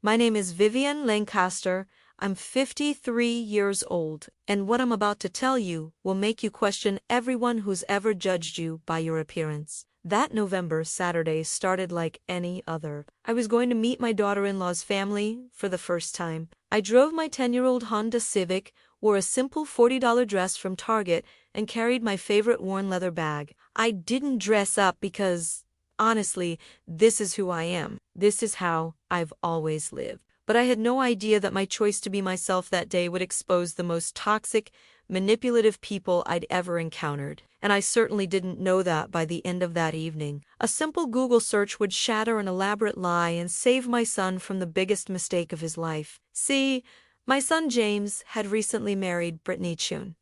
My name is Vivian Lancaster. I'm 53 years old, and what I'm about to tell you will make you question everyone who's ever judged you by your appearance. That November Saturday started like any other. I was going to meet my daughter-in-law's family for the first time. I drove my 10-year-old Honda Civic, wore a simple $40 dress from Target, and carried my favorite worn leather bag. I didn't dress up because, honestly, this is who I am. This is how I've always lived. But I had no idea that my choice to be myself that day would expose the most toxic, manipulative people I'd ever encountered. And I certainly didn't know that by the end of that evening. A simple Google search would shatter an elaborate lie and save my son from the biggest mistake of his life. See, my son James had recently married Brittany Chun.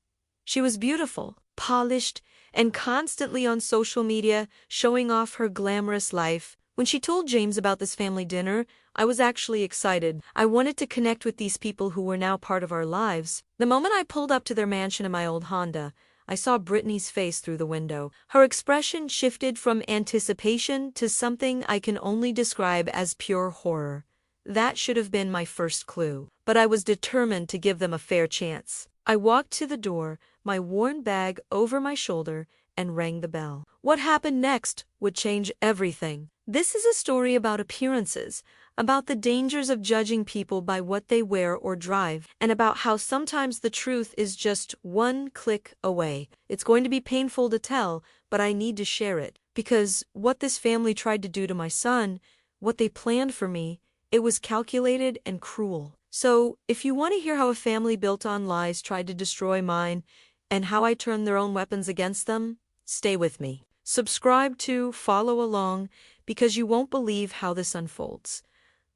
She was beautiful, polished, and constantly on social media showing off her glamorous life. When she told James about this family dinner, I was actually excited. I wanted to connect with these people who were now part of our lives. The moment I pulled up to their mansion in my old Honda, I saw Brittany's face through the window. Her expression shifted from anticipation to something I can only describe as pure horror. That should have been my first clue, but I was determined to give them a fair chance. I walked to the door, my worn bag over my shoulder, and rang the bell. What happened next would change everything. This is a story about appearances, about the dangers of judging people by what they wear or drive, and about how sometimes the truth is just one click away. It's going to be painful to tell, but I need to share it, because what this family tried to do to my son, what they planned for me, it was calculated and cruel. So, if you want to hear how a family built on lies tried to destroy mine, and how I turned their own weapons against them, stay with me. Subscribe to follow along, because you won't believe how this unfolds.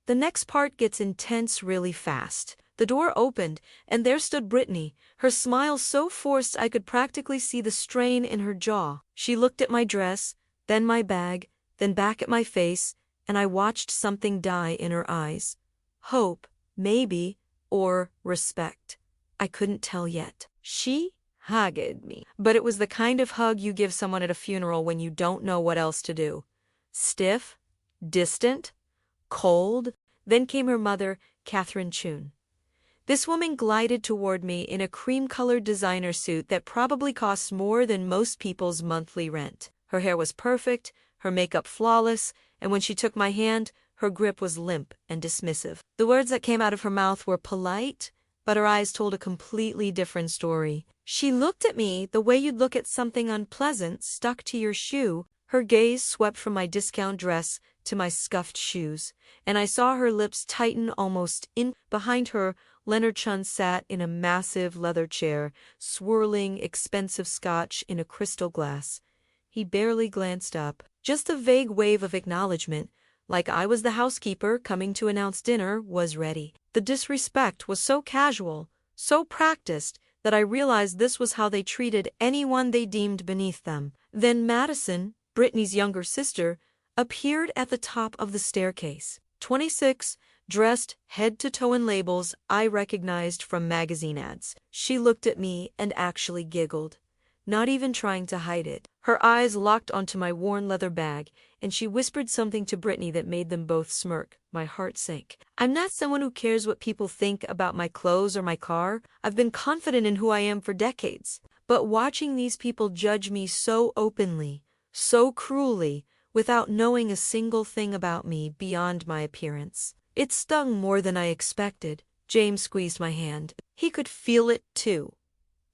The next part gets intense really fast. The door opened, and there stood Brittany, her smile so forced I could practically see the strain in her jaw. She looked at my dress, then my bag, then back at my face, and I watched something die in her eyes. Hope, maybe, or respect. I couldn't tell yet. She hugged me, but it was the kind of hug you give someone at a funeral when you don't know what else to do. Stiff, distant, cold. Then came her mother, Catherine Chun. This woman glided toward me in a cream-colored designer suit that probably costs more than most people's monthly rent. Her hair was perfect, her makeup flawless, and when she took my hand, her grip was limp and dismissive. The words that came out of her mouth were polite, but her eyes told a completely different story. She looked at me the way you'd look at something unpleasant stuck to your shoe. Her gaze swept from my discount dress to my scuffed shoes, and I saw her lips tighten almost in. Behind her, Leonard Chun sat in a massive leather chair, swirling expensive scotch in a crystal glass. He barely glanced up, just a vague wave of acknowledgement, like I was the housekeeper coming to announce dinner was ready. The disrespect was so casual, so practiced, that I realized this was how they treated anyone they deemed beneath them. Then Madison, Brittany's younger sister, appeared at the top of the staircase. 26, dressed head to toe in labels I recognized from magazine ads. She looked at me and actually giggled, not even trying to hide it. Her eyes locked onto my worn leather bag, and she whispered something to Brittany that made them both smirk. My heart sank. I'm not someone who cares what people think about my clothes or my car. I've been confident in who I am for decades. But watching these people judge me so openly, so cruelly, without knowing a single thing about me beyond my appearance, it stung more than I expected. James squeezed my hand. He could feel it too.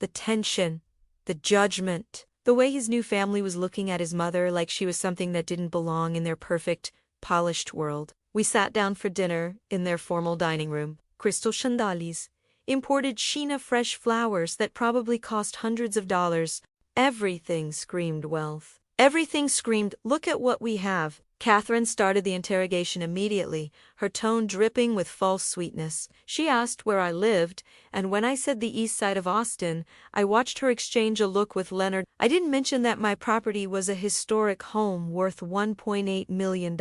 The tension, the judgment, the way his new family was looking at his mother like she was something that didn't belong in their perfect, polished world. We sat down for dinner in their formal dining room. Crystal chandeliers, imported Sheena fresh flowers that probably cost hundreds of dollars. Everything screamed wealth. Everything screamed, look at what we have. Catherine started the interrogation immediately, her tone dripping with false sweetness. She asked where I lived, and when I said the east side of Austin, I watched her exchange a look with Leonard. I didn't mention that my property was a historic home worth $1.8 million.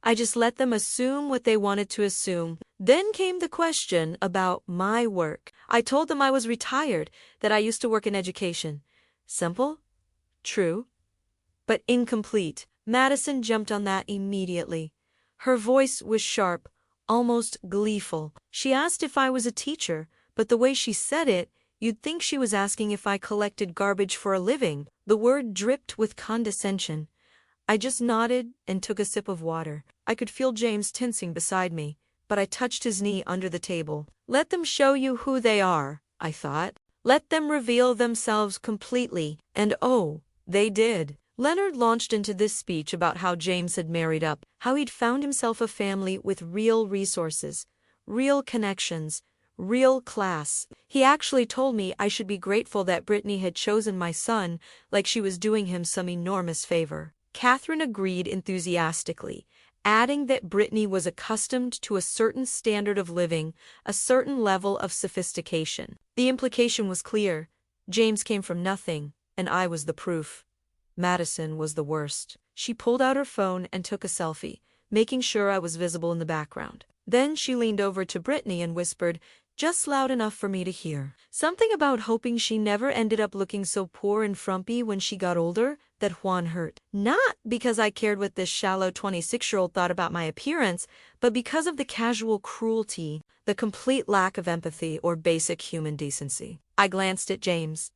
I just let them assume what they wanted to assume. Then came the question about my work. I told them I was retired, that I used to work in education. Simple? True. But incomplete. Madison jumped on that immediately. Her voice was sharp, almost gleeful. She asked if I was a teacher, but the way she said it, you'd think she was asking if I collected garbage for a living. The word dripped with condescension. I just nodded and took a sip of water. I could feel James tensing beside me, but I touched his knee under the table. Let them show you who they are, I thought. Let them reveal themselves completely. And oh, they did. Leonard launched into this speech about how James had married up, how he'd found himself a family with real resources, real connections, real class. He actually told me I should be grateful that Brittany had chosen my son, like she was doing him some enormous favor. Catherine agreed enthusiastically, adding that Brittany was accustomed to a certain standard of living, a certain level of sophistication. The implication was clear. James came from nothing, and I was the proof. Madison was the worst. She pulled out her phone and took a selfie, making sure I was visible in the background. Then she leaned over to Brittany and whispered, just loud enough for me to hear, something about hoping she never ended up looking so poor and frumpy when she got older. That Juan hurt. Not because I cared what this shallow 26-year-old thought about my appearance, but because of the casual cruelty, the complete lack of empathy or basic human decency. I glanced at James.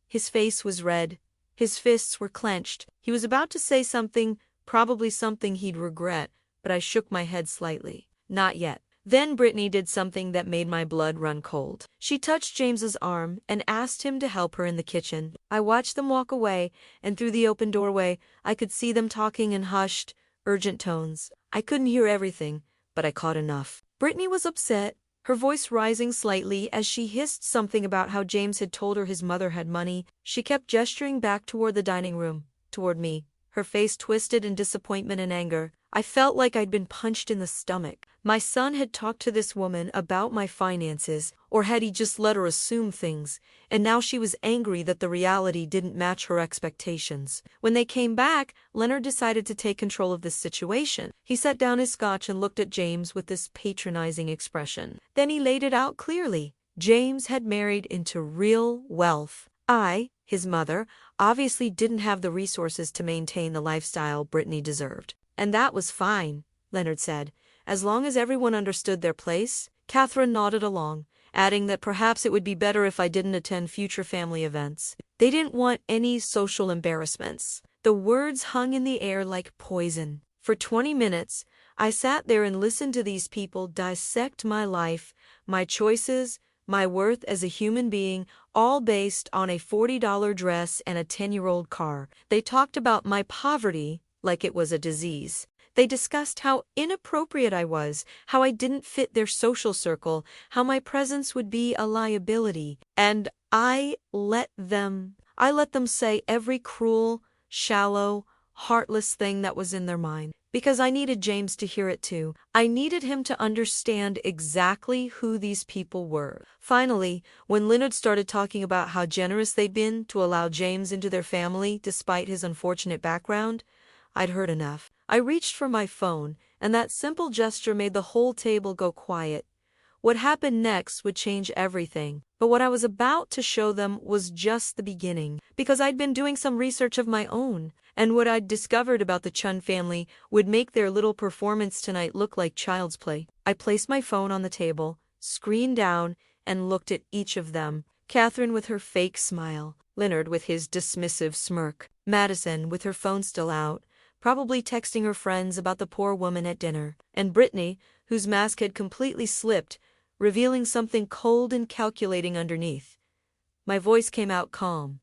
His face was red. His fists were clenched. He was about to say something, probably something he'd regret, but I shook my head slightly. Not yet. Then Brittany did something that made my blood run cold. She touched James's arm and asked him to help her in the kitchen. I watched them walk away, and through the open doorway, I could see them talking in hushed, urgent tones. I couldn't hear everything, but I caught enough. Brittany was upset, her voice rising slightly as she hissed something about how James had told her his mother had money. She kept gesturing back toward the dining room, toward me, her face twisted in disappointment and anger. I felt like I'd been punched in the stomach. My son had talked to this woman about my finances, or had he just let her assume things, and now she was angry that the reality didn't match her expectations. When they came back, Leonard decided to take control of this situation. He set down his scotch and looked at James with this patronizing expression. Then he laid it out clearly. James had married into real wealth. I, his mother, obviously didn't have the resources to maintain the lifestyle Brittany deserved. And that was fine, Leonard said, as long as everyone understood their place. Catherine nodded along, adding that perhaps it would be better if I didn't attend future family events. They didn't want any social embarrassments. The words hung in the air like poison. For 20 minutes, I sat there and listened to these people dissect my life, my choices, my worth as a human being, all based on a $40 dress and a 10-year-old car. They talked about my poverty like it was a disease. They discussed how inappropriate I was, how I didn't fit their social circle, how my presence would be a liability. And I let them say every cruel, shallow, heartless thing that was in their mind. Because I needed James to hear it too. I needed him to understand exactly who these people were. Finally, when Leonard started talking about how generous they'd been to allow James into their family despite his unfortunate background, I'd heard enough. I reached for my phone, and that simple gesture made the whole table go quiet. What happened next would change everything, but what I was about to show them was just the beginning, because I'd been doing some research of my own, and what I'd discovered about the Chun family would make their little performance tonight look like child's play. I placed my phone on the table, screen down, and looked at each of them. Catherine with her fake smile, Leonard with his dismissive smirk, Madison with her phone still out, probably texting her friends about the poor woman at dinner, and Brittany, whose mask had completely slipped, revealing something cold and calculating underneath. My voice came out calm.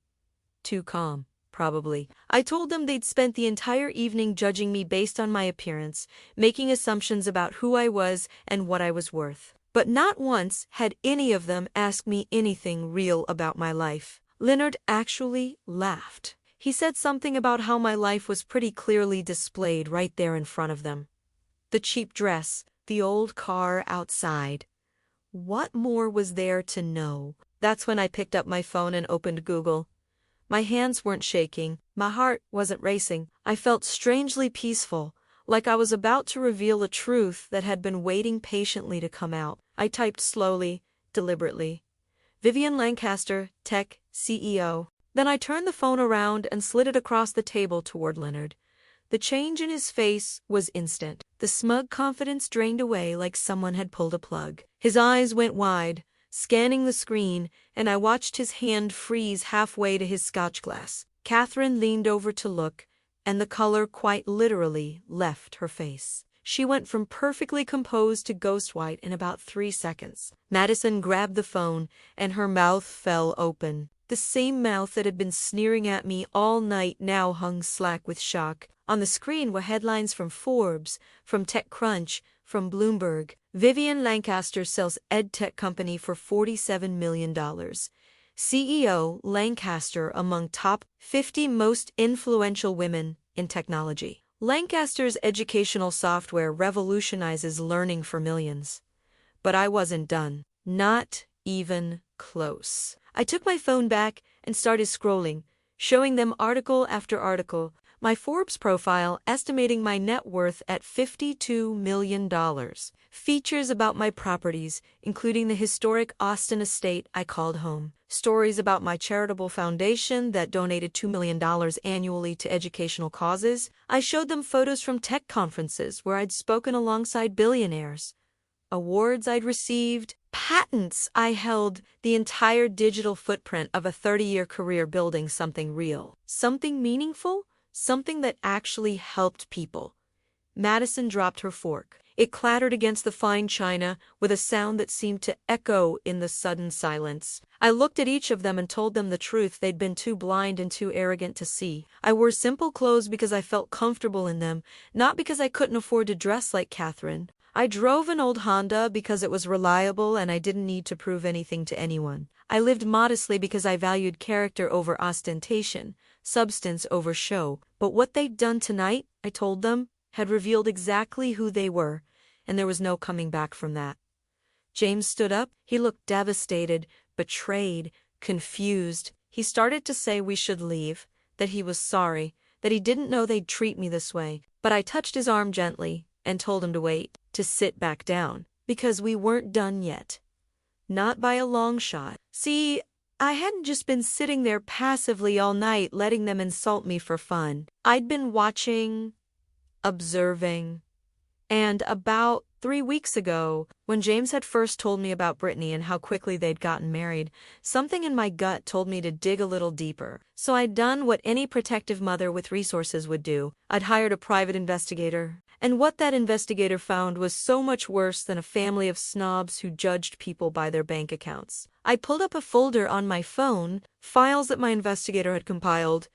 Too calm, probably. I told them they'd spent the entire evening judging me based on my appearance, making assumptions about who I was and what I was worth. But not once had any of them asked me anything real about my life. Leonard actually laughed. He said something about how my life was pretty clearly displayed right there in front of them. The cheap dress, the old car outside. What more was there to know? That's when I picked up my phone and opened Google. My hands weren't shaking, my heart wasn't racing. I felt strangely peaceful, like I was about to reveal a truth that had been waiting patiently to come out. I typed slowly, deliberately. Vivian Lancaster, Tech CEO. Then I turned the phone around and slid it across the table toward Leonard. The change in his face was instant. The smug confidence drained away like someone had pulled a plug. His eyes went wide, scanning the screen, and I watched his hand freeze halfway to his scotch glass. Catherine leaned over to look, and the color quite literally left her face. She went from perfectly composed to ghost white in about 3 seconds. Madison grabbed the phone, and her mouth fell open. The same mouth that had been sneering at me all night now hung slack with shock. On the screen were headlines from Forbes, from TechCrunch, from Bloomberg. Vivian Lancaster sells EdTech company for $47 million. CEO Lancaster among top 50 most influential women in technology. Lancaster's educational software revolutionizes learning for millions. But I wasn't done. Not even close. I took my phone back and started scrolling, showing them article after article, my Forbes profile estimating my net worth at $52 million. Features about my properties, including the historic Austin estate I called home. Stories about my charitable foundation that donated $2 million annually to educational causes. I showed them photos from tech conferences where I'd spoken alongside billionaires. Awards I'd received, patents I held, the entire digital footprint of a 30-year career building something real. Something meaningful? Something that actually helped people. Madison dropped her fork. It clattered against the fine china with a sound that seemed to echo in the sudden silence. I looked at each of them and told them the truth they'd been too blind and too arrogant to see. I wore simple clothes because I felt comfortable in them, not because I couldn't afford to dress like Catherine. I drove an old Honda because it was reliable and I didn't need to prove anything to anyone. I lived modestly because I valued character over ostentation, substance over show. But what they'd done tonight, I told them, had revealed exactly who they were, and there was no coming back from that. James stood up. He looked devastated, betrayed, confused. He started to say we should leave, that he was sorry, that he didn't know they'd treat me this way. But I touched his arm gently and told him to wait, to sit back down, because we weren't done yet. Not by a long shot. See, I hadn't just been sitting there passively all night letting them insult me for fun. I'd been watching, observing, and about 3 weeks ago, when James had first told me about Brittany and how quickly they'd gotten married, something in my gut told me to dig a little deeper. So I'd done what any protective mother with resources would do. I'd hired a private investigator. And what that investigator found was so much worse than a family of snobs who judged people by their bank accounts. I pulled up a folder on my phone, files that my investigator had compiled,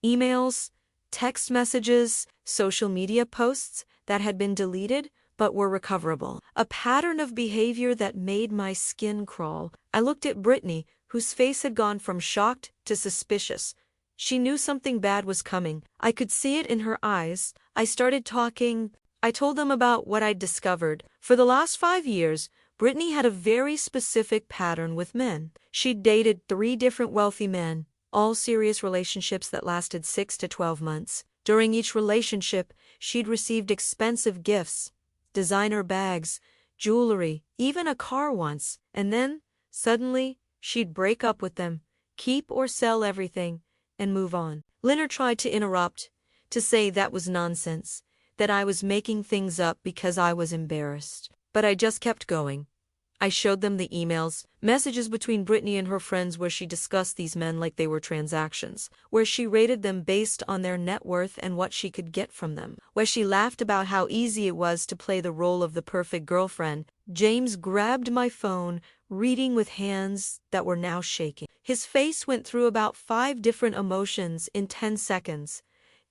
emails, text messages, social media posts that had been deleted but were recoverable. A pattern of behavior that made my skin crawl. I looked at Brittany, whose face had gone from shocked to suspicious. She knew something bad was coming. I could see it in her eyes. I started talking. I told them about what I'd discovered. For the last 5 years, Brittany had a very specific pattern with men. She'd dated 3 different wealthy men, all serious relationships that lasted 6 to 12 months. During each relationship, she'd received expensive gifts, designer bags, jewelry, even a car once. And then, suddenly, she'd break up with them, keep or sell everything, and move on. Leonard tried to interrupt, to say that was nonsense, that I was making things up because I was embarrassed. But I just kept going. I showed them the emails, messages between Brittany and her friends where she discussed these men like they were transactions, where she rated them based on their net worth and what she could get from them, where she laughed about how easy it was to play the role of the perfect girlfriend. James grabbed my phone, reading with hands that were now shaking. His face went through about 5 different emotions in 10 seconds.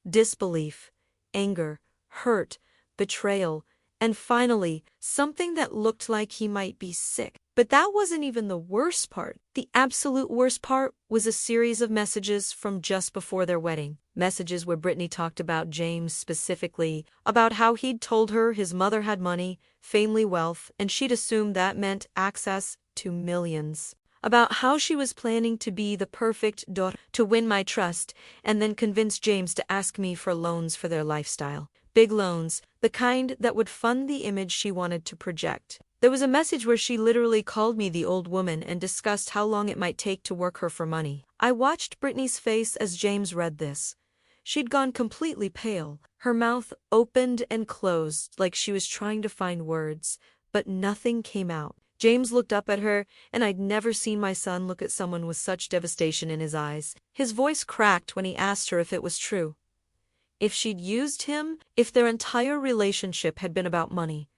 Disbelief, anger, hurt, betrayal, and finally, something that looked like he might be sick. But that wasn't even the worst part. The absolute worst part was a series of messages from just before their wedding. Messages where Brittany talked about James specifically, about how he'd told her his mother had money, family wealth, and she'd assumed that meant access to millions. About how she was planning to be the perfect daughter to win my trust and then convince James to ask me for loans for their lifestyle. Big loans, the kind that would fund the image she wanted to project. There was a message where she literally called me the old woman and discussed how long it might take to work her for money. I watched Brittany's face as James read this. She'd gone completely pale. Her mouth opened and closed like she was trying to find words, but nothing came out. James looked up at her, and I'd never seen my son look at someone with such devastation in his eyes. His voice cracked when he asked her if it was true. If she'd used him, if their entire relationship had been about money.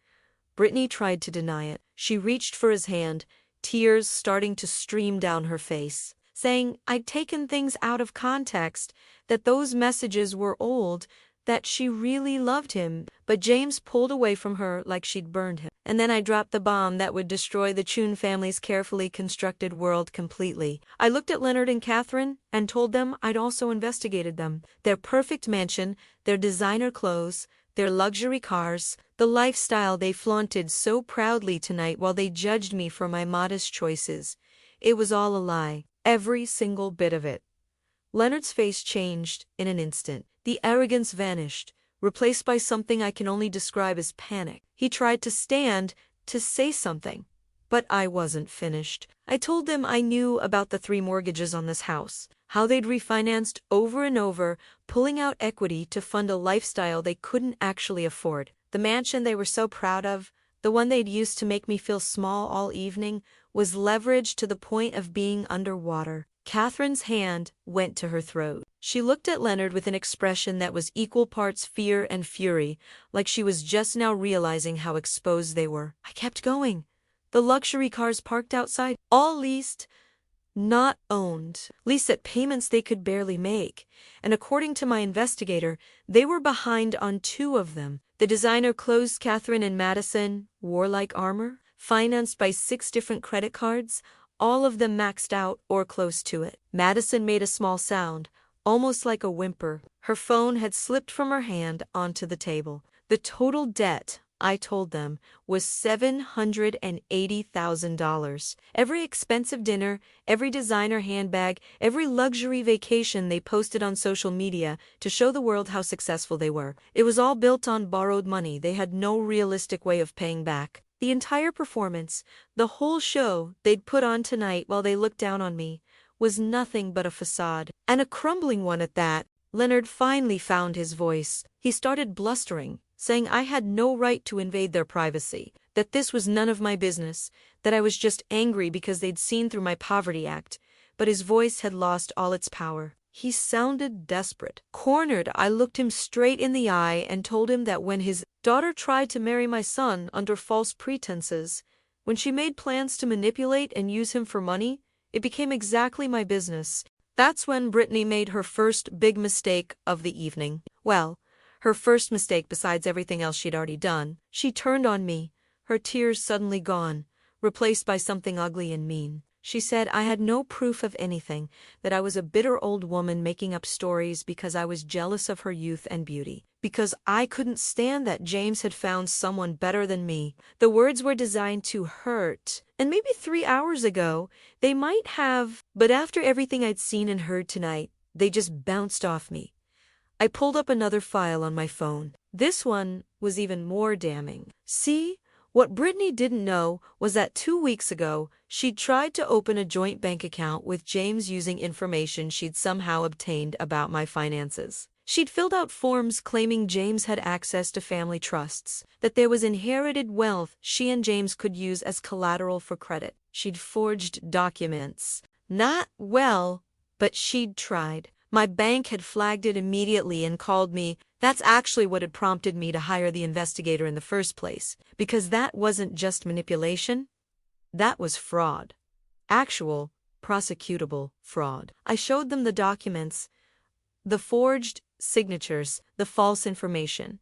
Brittany tried to deny it. She reached for his hand, tears starting to stream down her face, saying I'd taken things out of context, that those messages were old, that she really loved him. But James pulled away from her like she'd burned him. And then I dropped the bomb that would destroy the Chun family's carefully constructed world completely. I looked at Leonard and Catherine and told them I'd also investigated them. Their perfect mansion, their designer clothes, their luxury cars, the lifestyle they flaunted so proudly tonight while they judged me for my modest choices. It was all a lie, every single bit of it. Leonard's face changed in an instant. The arrogance vanished, replaced by something I can only describe as panic. He tried to stand, to say something. But I wasn't finished. I told them I knew about the 3 mortgages on this house, how they'd refinanced over and over, pulling out equity to fund a lifestyle they couldn't actually afford. The mansion they were so proud of, the one they'd used to make me feel small all evening, was leveraged to the point of being underwater. Catherine's hand went to her throat. She looked at Leonard with an expression that was equal parts fear and fury, like she was just now realizing how exposed they were. I kept going. The luxury cars parked outside, all leased, not owned, leased at payments they could barely make. And according to my investigator, they were behind on 2 of them. The designer clothes Catherine and Madison wore like armor, financed by 6 different credit cards, all of them maxed out or close to it. Madison made a small sound, almost like a whimper. Her phone had slipped from her hand onto the table. The total debt, I told them, was $780,000. Every expensive dinner, every designer handbag, every luxury vacation they posted on social media to show the world how successful they were. It was all built on borrowed money they had no realistic way of paying back. The entire performance, the whole show they'd put on tonight while they looked down on me, was nothing but a facade, and a crumbling one at that. Leonard finally found his voice. He started blustering, saying I had no right to invade their privacy, that this was none of my business, that I was just angry because they'd seen through my poverty act, but his voice had lost all its power. He sounded desperate. Cornered, I looked him straight in the eye and told him that when his daughter tried to marry my son under false pretenses, when she made plans to manipulate and use him for money, it became exactly my business. That's when Brittany made her first big mistake of the evening. Well, her first mistake besides everything else she'd already done. She turned on me, her tears suddenly gone, replaced by something ugly and mean. She said I had no proof of anything, that I was a bitter old woman making up stories because I was jealous of her youth and beauty, because I couldn't stand that James had found someone better than me. The words were designed to hurt, and maybe 3 hours ago they might have, but after everything I'd seen and heard tonight, they just bounced off me. I pulled up another file on my phone. This one was even more damning. See? What Brittany didn't know was that 2 weeks ago, she'd tried to open a joint bank account with James using information she'd somehow obtained about my finances. She'd filled out forms claiming James had access to family trusts, that there was inherited wealth she and James could use as collateral for credit. She'd forged documents. Not well, but she'd tried. My bank had flagged it immediately and called me. That's actually what had prompted me to hire the investigator in the first place, because that wasn't just manipulation. That was fraud. Actual, prosecutable fraud. I showed them the documents, the forged signatures, the false information.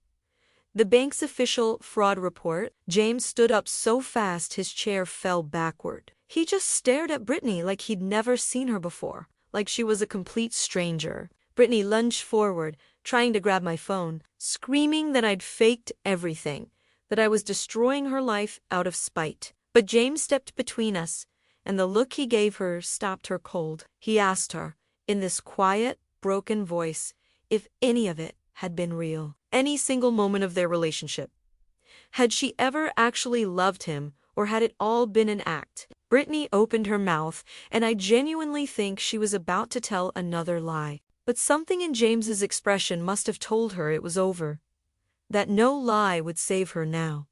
The bank's official fraud report. James stood up so fast his chair fell backward. He just stared at Brittany like he'd never seen her before, like she was a complete stranger. Brittany lunged forward, trying to grab my phone, screaming that I'd faked everything, that I was destroying her life out of spite. But James stepped between us, and the look he gave her stopped her cold. He asked her, in this quiet, broken voice, if any of it had been real. Any single moment of their relationship. Had she ever actually loved him, or had it all been an act? Brittany opened her mouth, and I genuinely think she was about to tell another lie. But something in James's expression must have told her it was over, that no lie would save her now.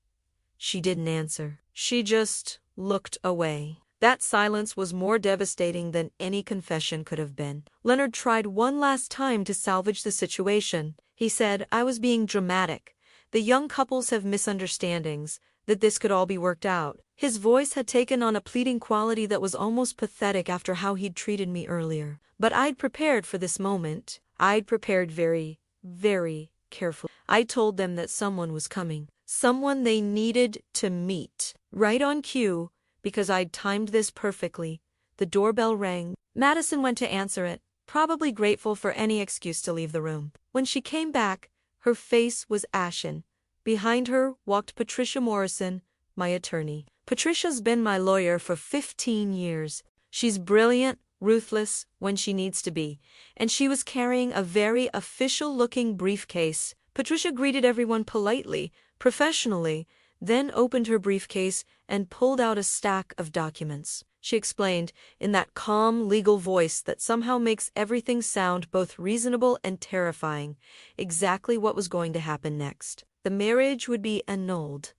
She didn't answer. She just looked away. That silence was more devastating than any confession could have been. Leonard tried one last time to salvage the situation. He said, "I was being dramatic. The young couples have misunderstandings, that this could all be worked out." His voice had taken on a pleading quality that was almost pathetic after how he'd treated me earlier. But I'd prepared for this moment. I'd prepared very, very carefully. I told them that someone was coming. Someone they needed to meet. Right on cue, because I'd timed this perfectly. The doorbell rang. Madison went to answer it, probably grateful for any excuse to leave the room. When she came back, her face was ashen. Behind her walked Patricia Morrison, my attorney. Patricia's been my lawyer for 15 years. She's brilliant, ruthless when she needs to be, and she was carrying a very official-looking briefcase. Patricia greeted everyone politely, professionally, then opened her briefcase and pulled out a stack of documents. She explained, in that calm, legal voice that somehow makes everything sound both reasonable and terrifying, exactly what was going to happen next. The marriage would be annulled.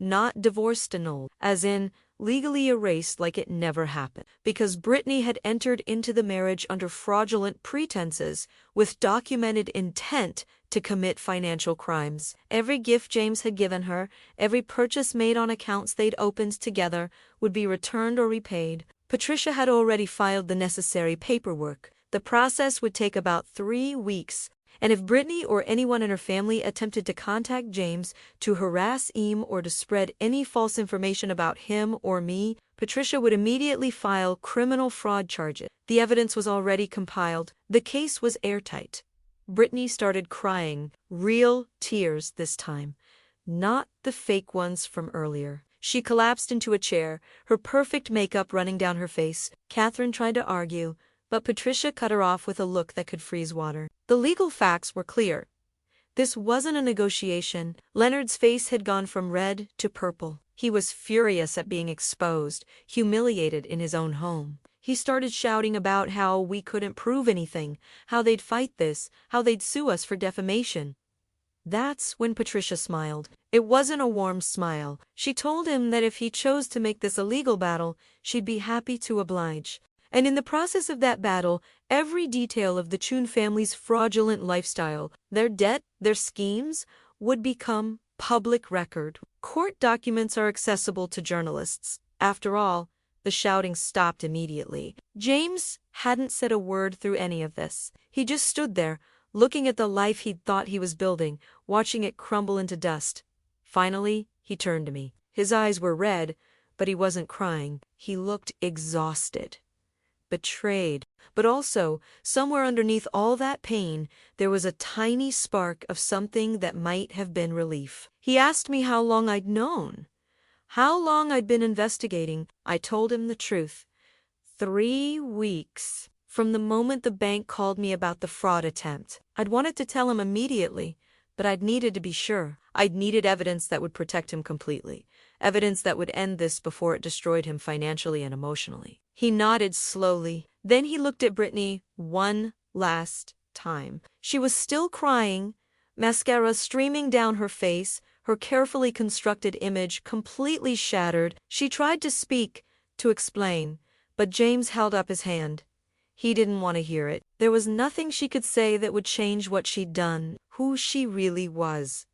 Not divorced annulled, as in legally erased like it never happened. Because Brittany had entered into the marriage under fraudulent pretenses, with documented intent to commit financial crimes. Every gift James had given her, every purchase made on accounts they'd opened together, would be returned or repaid. Patricia had already filed the necessary paperwork. The process would take about 3 weeks. And if Brittany or anyone in her family attempted to contact James to harass him or to spread any false information about him or me, Patricia would immediately file criminal fraud charges. The evidence was already compiled. The case was airtight. Brittany started crying, real tears this time, not the fake ones from earlier. She collapsed into a chair, her perfect makeup running down her face. Catherine tried to argue, but Patricia cut her off with a look that could freeze water. The legal facts were clear. This wasn't a negotiation. Leonard's face had gone from red to purple. He was furious at being exposed, humiliated in his own home. He started shouting about how we couldn't prove anything, how they'd fight this, how they'd sue us for defamation. That's when Patricia smiled. It wasn't a warm smile. She told him that if he chose to make this a legal battle, she'd be happy to oblige. And in the process of that battle, every detail of the Chun family's fraudulent lifestyle, their debt, their schemes, would become public record. Court documents are accessible to journalists. After all, the shouting stopped immediately. James hadn't said a word through any of this. He just stood there, looking at the life he'd thought he was building, watching it crumble into dust. Finally, he turned to me. His eyes were red, but he wasn't crying. He looked exhausted. Betrayed. But also, somewhere underneath all that pain, there was a tiny spark of something that might have been relief. He asked me how long I'd known, how long I'd been investigating. I told him the truth. 3 weeks. From the moment the bank called me about the fraud attempt. I'd wanted to tell him immediately, but I'd needed to be sure. I'd needed evidence that would protect him completely. Evidence that would end this before it destroyed him financially and emotionally. He nodded slowly. Then he looked at Brittany one last time. She was still crying, mascara streaming down her face, her carefully constructed image completely shattered. She tried to speak, to explain, but James held up his hand. He didn't want to hear it. There was nothing she could say that would change what she'd done, who she really was.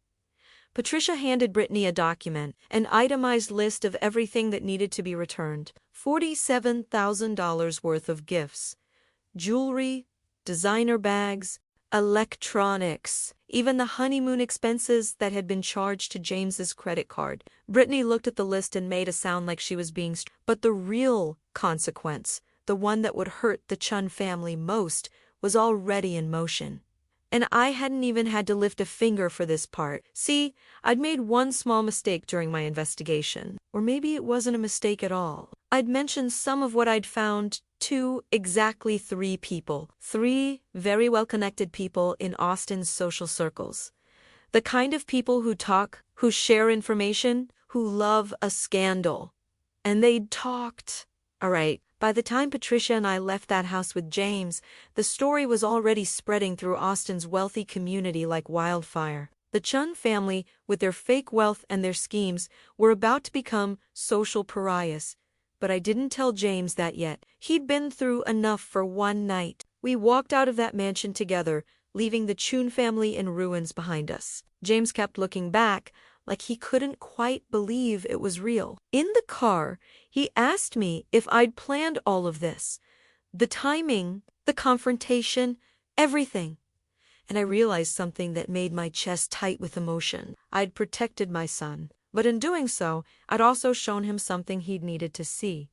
Patricia handed Brittany a document, an itemized list of everything that needed to be returned. $47,000 worth of gifts, jewelry, designer bags, electronics, even the honeymoon expenses that had been charged to James's credit card. Brittany looked at the list and made a sound like she was being but the real consequence, the one that would hurt the Chun family most, was already in motion. And I hadn't even had to lift a finger for this part. See, I'd made one small mistake during my investigation. Or maybe it wasn't a mistake at all. I'd mentioned some of what I'd found to exactly 3 people. 3 very well-connected people in Austin's social circles. The kind of people who talk, who share information, who love a scandal. And they'd talked. All right, By the time Patricia and I left that house with James, the story was already spreading through Austin's wealthy community like wildfire. The Chun family, with their fake wealth and their schemes, were about to become social pariahs. But I didn't tell James that yet. He'd been through enough for one night. We walked out of that mansion together, leaving the Chun family in ruins behind us. James kept looking back, like he couldn't quite believe it was real. In the car, he asked me if I'd planned all of this. The timing, the confrontation, everything. And I realized something that made my chest tight with emotion. I'd protected my son, but in doing so, I'd also shown him something he'd needed to see.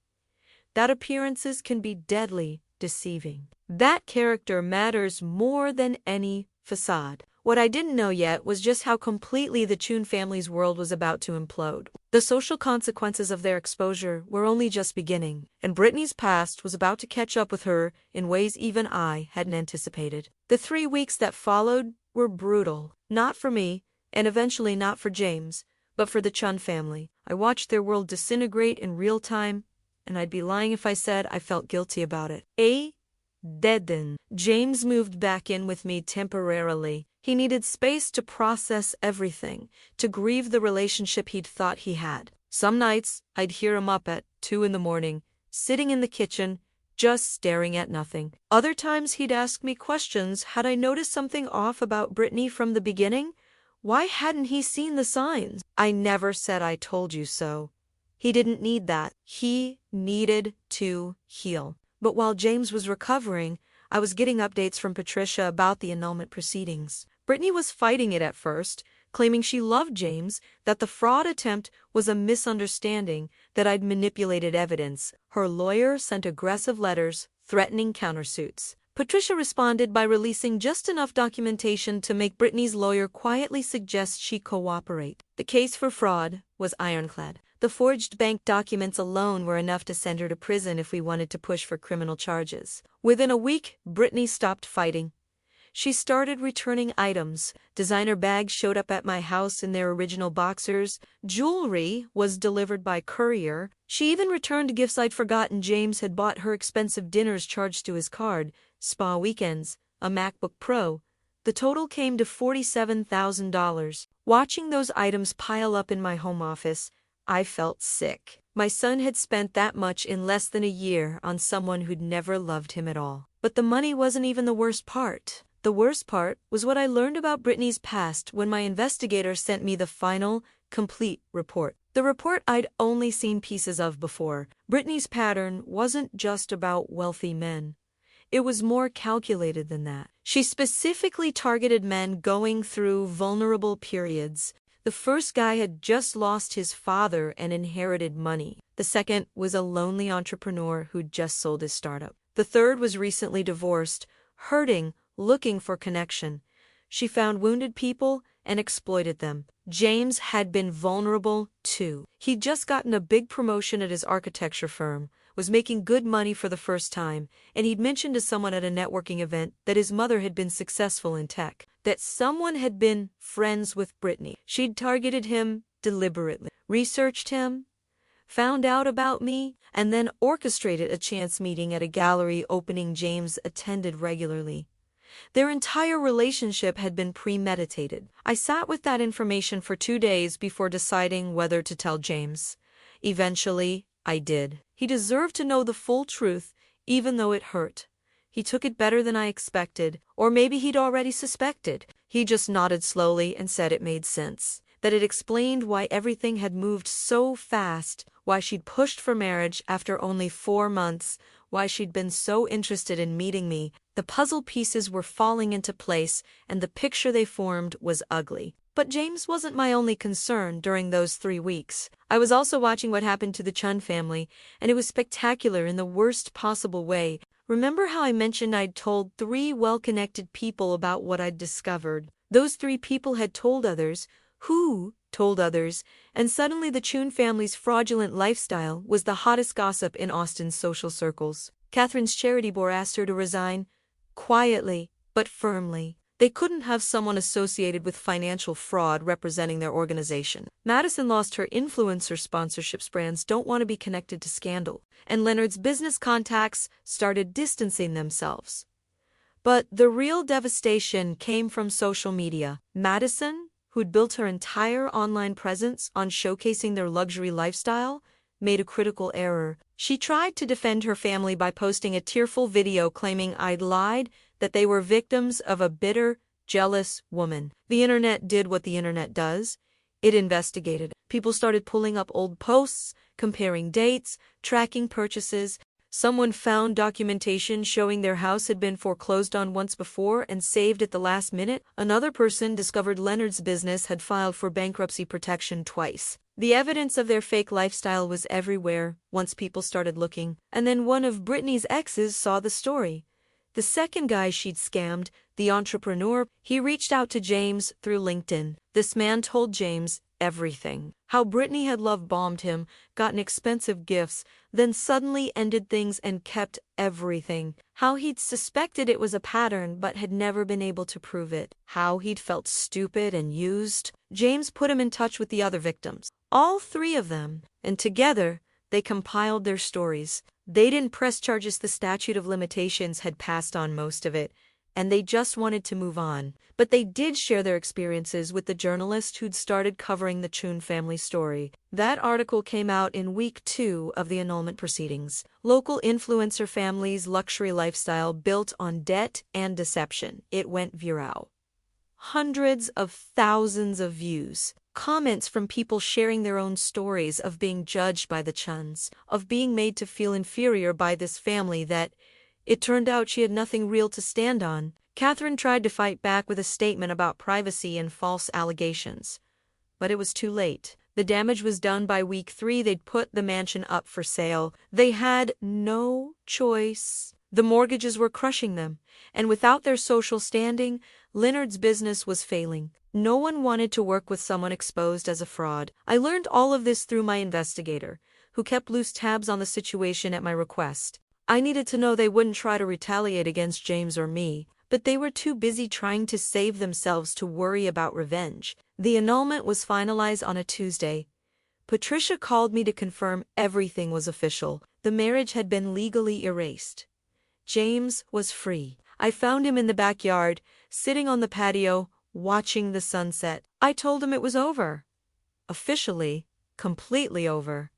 That appearances can be deadly deceiving. That character matters more than any facade. What I didn't know yet was just how completely the Chun family's world was about to implode. The social consequences of their exposure were only just beginning, and Brittany's past was about to catch up with her in ways even I hadn't anticipated. The 3 weeks that followed were brutal, not for me, and eventually not for James, but for the Chun family. I watched their world disintegrate in real time, and I'd be lying if I said I felt guilty about it. Then James moved back in with me temporarily. He needed space to process everything, to grieve the relationship he'd thought he had. Some nights, I'd hear him up at 2 in the morning, sitting in the kitchen, just staring at nothing. Other times he'd ask me questions. Had I noticed something off about Brittany from the beginning? Why hadn't he seen the signs? I never said I told you so. He didn't need that. He needed to heal. But while James was recovering, I was getting updates from Patricia about the annulment proceedings. Brittany was fighting it at first, claiming she loved James, that the fraud attempt was a misunderstanding, that I'd manipulated evidence. Her lawyer sent aggressive letters threatening countersuits. Patricia responded by releasing just enough documentation to make Brittany's lawyer quietly suggest she cooperate. The case for fraud was ironclad. The forged bank documents alone were enough to send her to prison if we wanted to push for criminal charges. Within a week, Brittany stopped fighting. She started returning items. Designer bags showed up at my house in their original boxers. Jewelry was delivered by courier. She even returned gifts I'd forgotten James had bought her, expensive dinners charged to his card, spa weekends, a MacBook Pro. The total came to $47,000. Watching those items pile up in my home office, I felt sick. My son had spent that much in less than a year on someone who'd never loved him at all. But the money wasn't even the worst part. The worst part was what I learned about Brittany's past when my investigator sent me the final, complete report. The report I'd only seen pieces of before. Brittany's pattern wasn't just about wealthy men. It was more calculated than that. She specifically targeted men going through vulnerable periods. The first guy had just lost his father and inherited money. The second was a lonely entrepreneur who'd just sold his startup. The third was recently divorced, hurting, looking for connection. She found wounded people and exploited them. James had been vulnerable too. He'd just gotten a big promotion at his architecture firm, was making good money for the first time, and he'd mentioned to someone at a networking event that his mother had been successful in tech, that someone had been friends with Brittany. She'd targeted him deliberately, researched him, found out about me, and then orchestrated a chance meeting at a gallery opening James attended regularly. Their entire relationship had been premeditated. I sat with that information for 2 days before deciding whether to tell James. Eventually, I did. He deserved to know the full truth, even though it hurt. He took it better than I expected, or maybe he'd already suspected. He just nodded slowly and said it made sense, that it explained why everything had moved so fast, why she'd pushed for marriage after only 4 months, why she'd been so interested in meeting me. The puzzle pieces were falling into place, and the picture they formed was ugly. But James wasn't my only concern during those 3 weeks. I was also watching what happened to the Chun family, and it was spectacular in the worst possible way. Remember how I mentioned I'd told 3 well-connected people about what I'd discovered? Those 3 people had told others, who told others, and suddenly the Chun family's fraudulent lifestyle was the hottest gossip in Austin's social circles. Catherine's charity board asked her to resign, quietly but firmly. They couldn't have someone associated with financial fraud representing their organization. Madison lost her influencer sponsorships. Brands don't want to be connected to scandal, and Leonard's business contacts started distancing themselves. But the real devastation came from social media. Madison, who'd built her entire online presence on showcasing their luxury lifestyle, made a critical error. She tried to defend her family by posting a tearful video claiming I'd lied, that they were victims of a bitter, jealous woman. The internet did what the internet does. It investigated. People started pulling up old posts, comparing dates, tracking purchases. Someone found documentation showing their house had been foreclosed on once before and saved at the last minute. Another person discovered Leonard's business had filed for bankruptcy protection twice. The evidence of their fake lifestyle was everywhere once people started looking. And then one of Britney's exes saw the story. The second guy she'd scammed, the entrepreneur, he reached out to James through LinkedIn. This man told James everything. How Britney had love-bombed him, gotten expensive gifts, then suddenly ended things and kept everything. How he'd suspected it was a pattern but had never been able to prove it. How he'd felt stupid and used. James put him in touch with the other victims. All three of them. And together, they compiled their stories. They didn't press charges. The statute of limitations had passed on most of it, and they just wanted to move on. But they did share their experiences with the journalist who'd started covering the Chun family story. That article came out in week 2 of the annulment proceedings. Local influencer family's luxury lifestyle built on debt and deception. It went viral. Hundreds of thousands of views. Comments from people sharing their own stories of being judged by the Chuns, of being made to feel inferior by this family that, it turned out, she had nothing real to stand on. Catherine tried to fight back with a statement about privacy and false allegations. But it was too late. The damage was done. By week 3, they'd put the mansion up for sale. They had no choice. The mortgages were crushing them, and without their social standing, Leonard's business was failing. No one wanted to work with someone exposed as a fraud. I learned all of this through my investigator, who kept loose tabs on the situation at my request. I needed to know they wouldn't try to retaliate against James or me, but they were too busy trying to save themselves to worry about revenge. The annulment was finalized on a Tuesday. Patricia called me to confirm everything was official. The marriage had been legally erased. James was free. I found him in the backyard, sitting on the patio, watching the sunset. I told him it was over. Officially, completely over.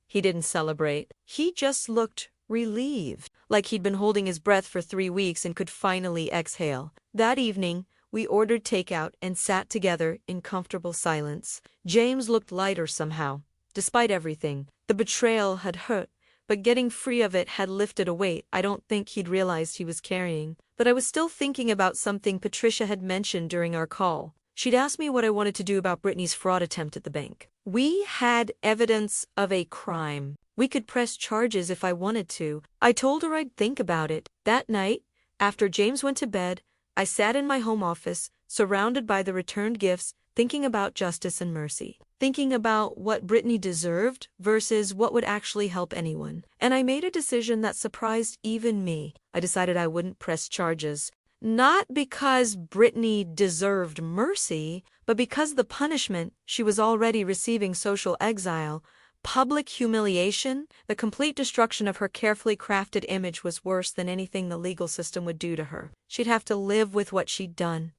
He didn't celebrate. He just looked relieved, like he'd been holding his breath for 3 weeks and could finally exhale. That evening, we ordered takeout and sat together in comfortable silence. James looked lighter somehow. Despite everything, the betrayal had hurt, but getting free of it had lifted a weight I don't think he'd realized he was carrying. But I was still thinking about something Patricia had mentioned during our call. She'd asked me what I wanted to do about Britney's fraud attempt at the bank. We had evidence of a crime. We could press charges if I wanted to. I told her I'd think about it. That night, after James went to bed, I sat in my home office, surrounded by the returned gifts, thinking about justice and mercy. Thinking about what Britney deserved versus what would actually help anyone. And I made a decision that surprised even me. I decided I wouldn't press charges. Not because Britney deserved mercy, but because the punishment she was already receiving, social exile, public humiliation, the complete destruction of her carefully crafted image, was worse than anything the legal system would do to her. She'd have to live with what she'd done,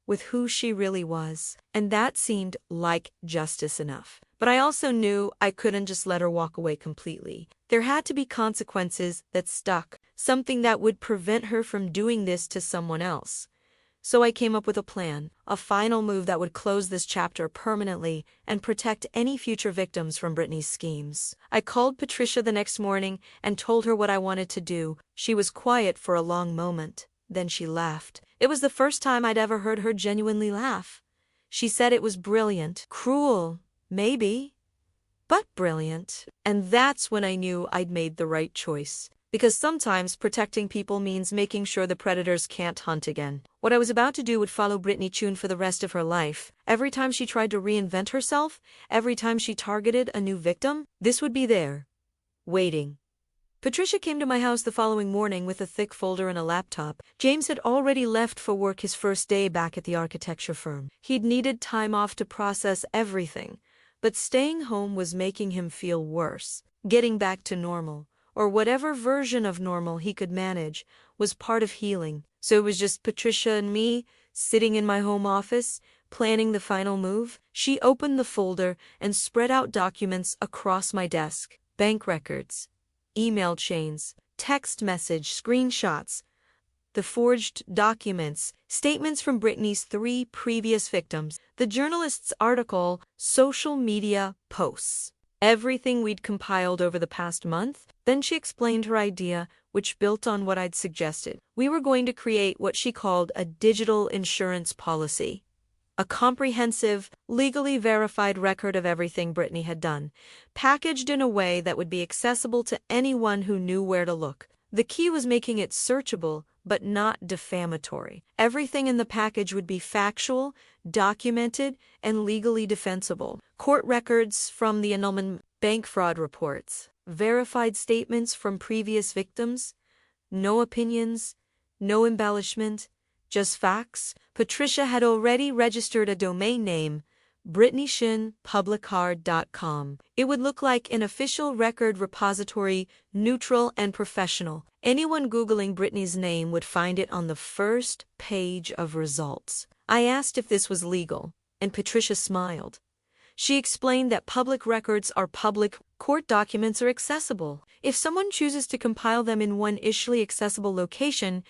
with who she really was, and that seemed like justice enough. But I also knew I couldn't just let her walk away completely. There had to be consequences that stuck, something that would prevent her from doing this to someone else. So I came up with a plan, a final move that would close this chapter permanently and protect any future victims from Britney's schemes. I called Patricia the next morning and told her what I wanted to do. She was quiet for a long moment. Then she laughed. It was the first time I'd ever heard her genuinely laugh. She said it was brilliant. Cruel, maybe, but brilliant. And that's when I knew I'd made the right choice. Because sometimes protecting people means making sure the predators can't hunt again. What I was about to do would follow Britney Chun for the rest of her life. Every time she tried to reinvent herself, every time she targeted a new victim, this would be there, waiting. Patricia came to my house the following morning with a thick folder and a laptop. James had already left for work his first day back at the architecture firm. He'd needed time off to process everything, but staying home was making him feel worse. Getting back to normal, or whatever version of normal he could manage, was part of healing. So it was just Patricia and me, sitting in my home office, planning the final move. She opened the folder and spread out documents across my desk. Bank records, email chains, text message, screenshots, the forged documents, statements from Brittany's 3 previous victims, the journalist's article, social media posts. Everything we'd compiled over the past month. Then she explained her idea, which built on what I'd suggested. We were going to create what she called a digital insurance policy. A comprehensive, legally verified record of everything Brittany had done, packaged in a way that would be accessible to anyone who knew where to look. The key was making it searchable, but not defamatory. Everything in the package would be factual, documented, and legally defensible. Court records from the annulment, bank fraud reports, verified statements from previous victims, no opinions, no embellishment, just facts. Patricia had already registered a domain name, BrittanyShinPublicCard.com. It would look like an official record repository, neutral and professional. Anyone Googling Brittany's name would find it on the first page of results. I asked if this was legal, and Patricia smiled. She explained that public records are public, court documents are accessible. If someone chooses to compile them in one easily accessible location,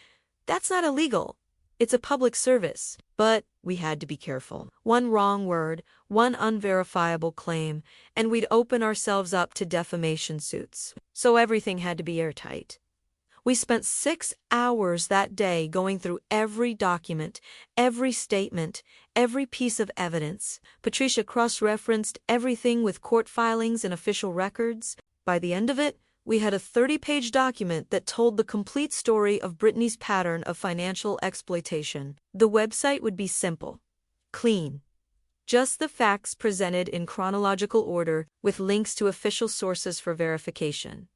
that's not illegal. It's a public service. But we had to be careful. One wrong word, one unverifiable claim, and we'd open ourselves up to defamation suits. So everything had to be airtight. We spent 6 hours that day going through every document, every statement, every piece of evidence. Patricia cross-referenced everything with court filings and official records. By the end of it, we had a 30-page document that told the complete story of Brittany's pattern of financial exploitation. The website would be simple, clean. Just the facts presented in chronological order with links to official sources for verification.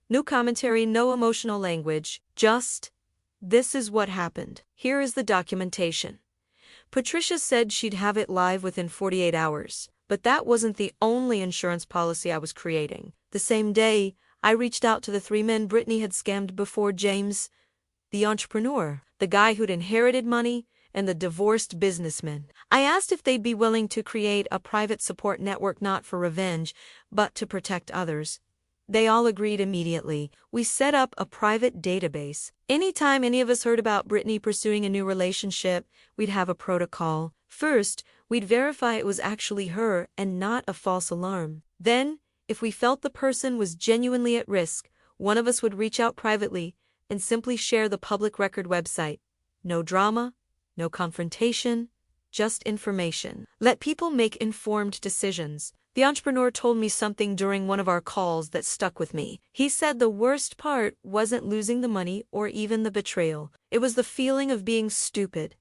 No commentary, no emotional language, just, this is what happened. Here is the documentation. Patricia said she'd have it live within 48 hours, but that wasn't the only insurance policy I was creating. The same day, I reached out to the 3 men Brittany had scammed before: James, the entrepreneur, the guy who'd inherited money, and the divorced businessman. I asked if they'd be willing to create a private support network, not for revenge, but to protect others. They all agreed immediately. We set up a private database. Anytime any of us heard about Brittany pursuing a new relationship, we'd have a protocol. First, we'd verify it was actually her and not a false alarm. Then, if we felt the person was genuinely at risk, one of us would reach out privately and simply share the public record website. No drama, no confrontation, just information. Let people make informed decisions. The entrepreneur told me something during one of our calls that stuck with me. He said the worst part wasn't losing the money or even the betrayal. It was the feeling of being stupid,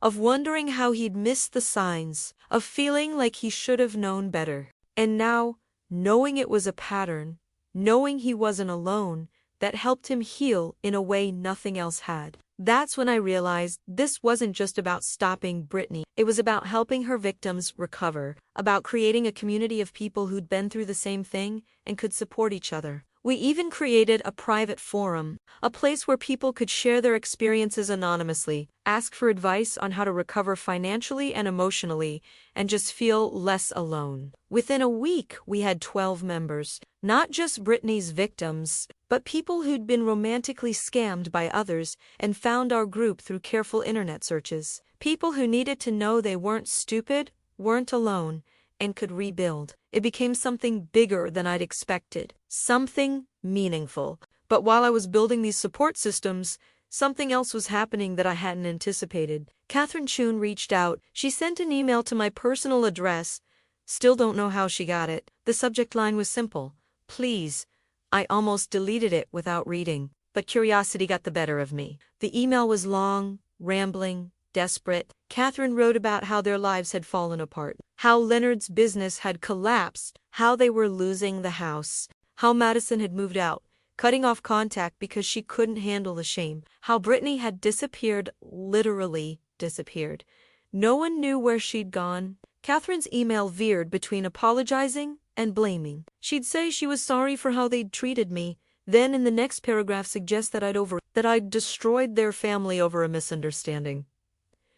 of wondering how he'd missed the signs, of feeling like he should have known better. And now, knowing it was a pattern, knowing he wasn't alone, that helped him heal in a way nothing else had. That's when I realized this wasn't just about stopping Brittany. It was about helping her victims recover, about creating a community of people who'd been through the same thing and could support each other. We even created a private forum, a place where people could share their experiences anonymously, ask for advice on how to recover financially and emotionally, and just feel less alone. Within a week, we had 12 members, not just Brittany's victims, but people who'd been romantically scammed by others and found our group through careful internet searches. People who needed to know they weren't stupid, weren't alone, and could rebuild. It became something bigger than I'd expected, something meaningful. But while I was building these support systems, something else was happening that I hadn't anticipated. Catherine Chun reached out. She sent an email to my personal address. Still don't know how she got it. The subject line was simple: please. I almost deleted it without reading, but curiosity got the better of me. The email was long, rambling, desperate. Catherine wrote about how their lives had fallen apart, how Leonard's business had collapsed, how they were losing the house, how Madison had moved out, cutting off contact because she couldn't handle the shame. How Brittany had disappeared, literally disappeared. No one knew where she'd gone. Catherine's email veered between apologizing and blaming. She'd say she was sorry for how they'd treated me, then in the next paragraph suggest that I'd destroyed their family over a misunderstanding.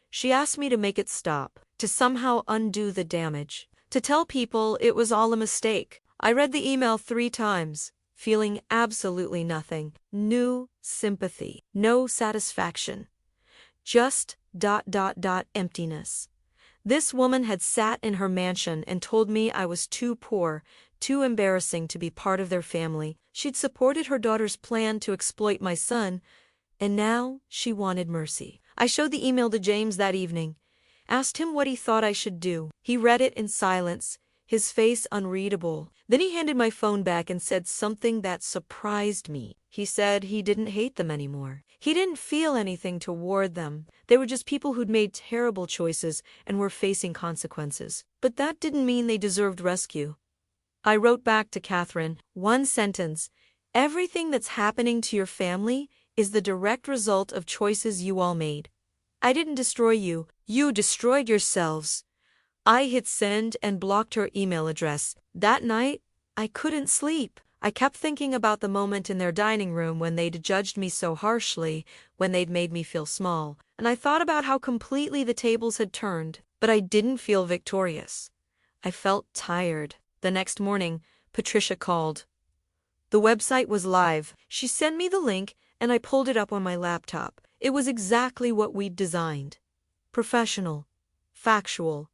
She asked me to make it stop, to somehow undo the damage, to tell people it was all a mistake. I read the email 3 times, feeling absolutely nothing. No sympathy, no satisfaction. Just ... emptiness. This woman had sat in her mansion and told me I was too poor, too embarrassing to be part of their family. She'd supported her daughter's plan to exploit my son, and now she wanted mercy. I showed the email to James that evening, asked him what he thought I should do. He read it in silence, his face unreadable. Then he handed my phone back and said something that surprised me. He said he didn't hate them anymore. He didn't feel anything toward them. They were just people who'd made terrible choices and were facing consequences. But that didn't mean they deserved rescue. I wrote back to Catherine, 1 sentence, "Everything that's happening to your family is the direct result of choices you all made. I didn't destroy you. You destroyed yourselves." I hit send and blocked her email address. That night, I couldn't sleep. I kept thinking about the moment in their dining room when they'd judged me so harshly, when they'd made me feel small, and I thought about how completely the tables had turned, but I didn't feel victorious. I felt tired. The next morning, Patricia called. The website was live. She sent me the link, and I pulled it up on my laptop. It was exactly what we'd designed. Professional, factual,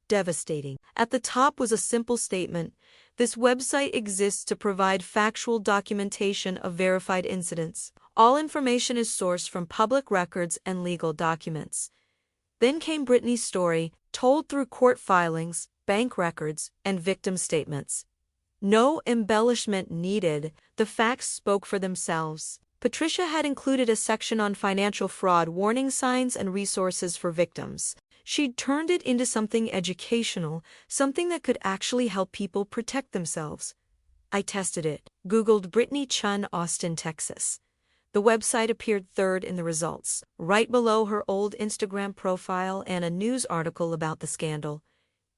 devastating. At the top was a simple statement: "This website exists to provide factual documentation of verified incidents. All information is sourced from public records and legal documents." Then came Brittany's story, told through court filings, bank records, and victim statements. No embellishment needed. The facts spoke for themselves. Patricia had included a section on financial fraud, warning signs, and resources for victims. She'd turned it into something educational, something that could actually help people protect themselves. I tested it. Googled Brittany Chun, Austin, Texas. The website appeared 3rd in the results, right below her old Instagram profile and a news article about the scandal.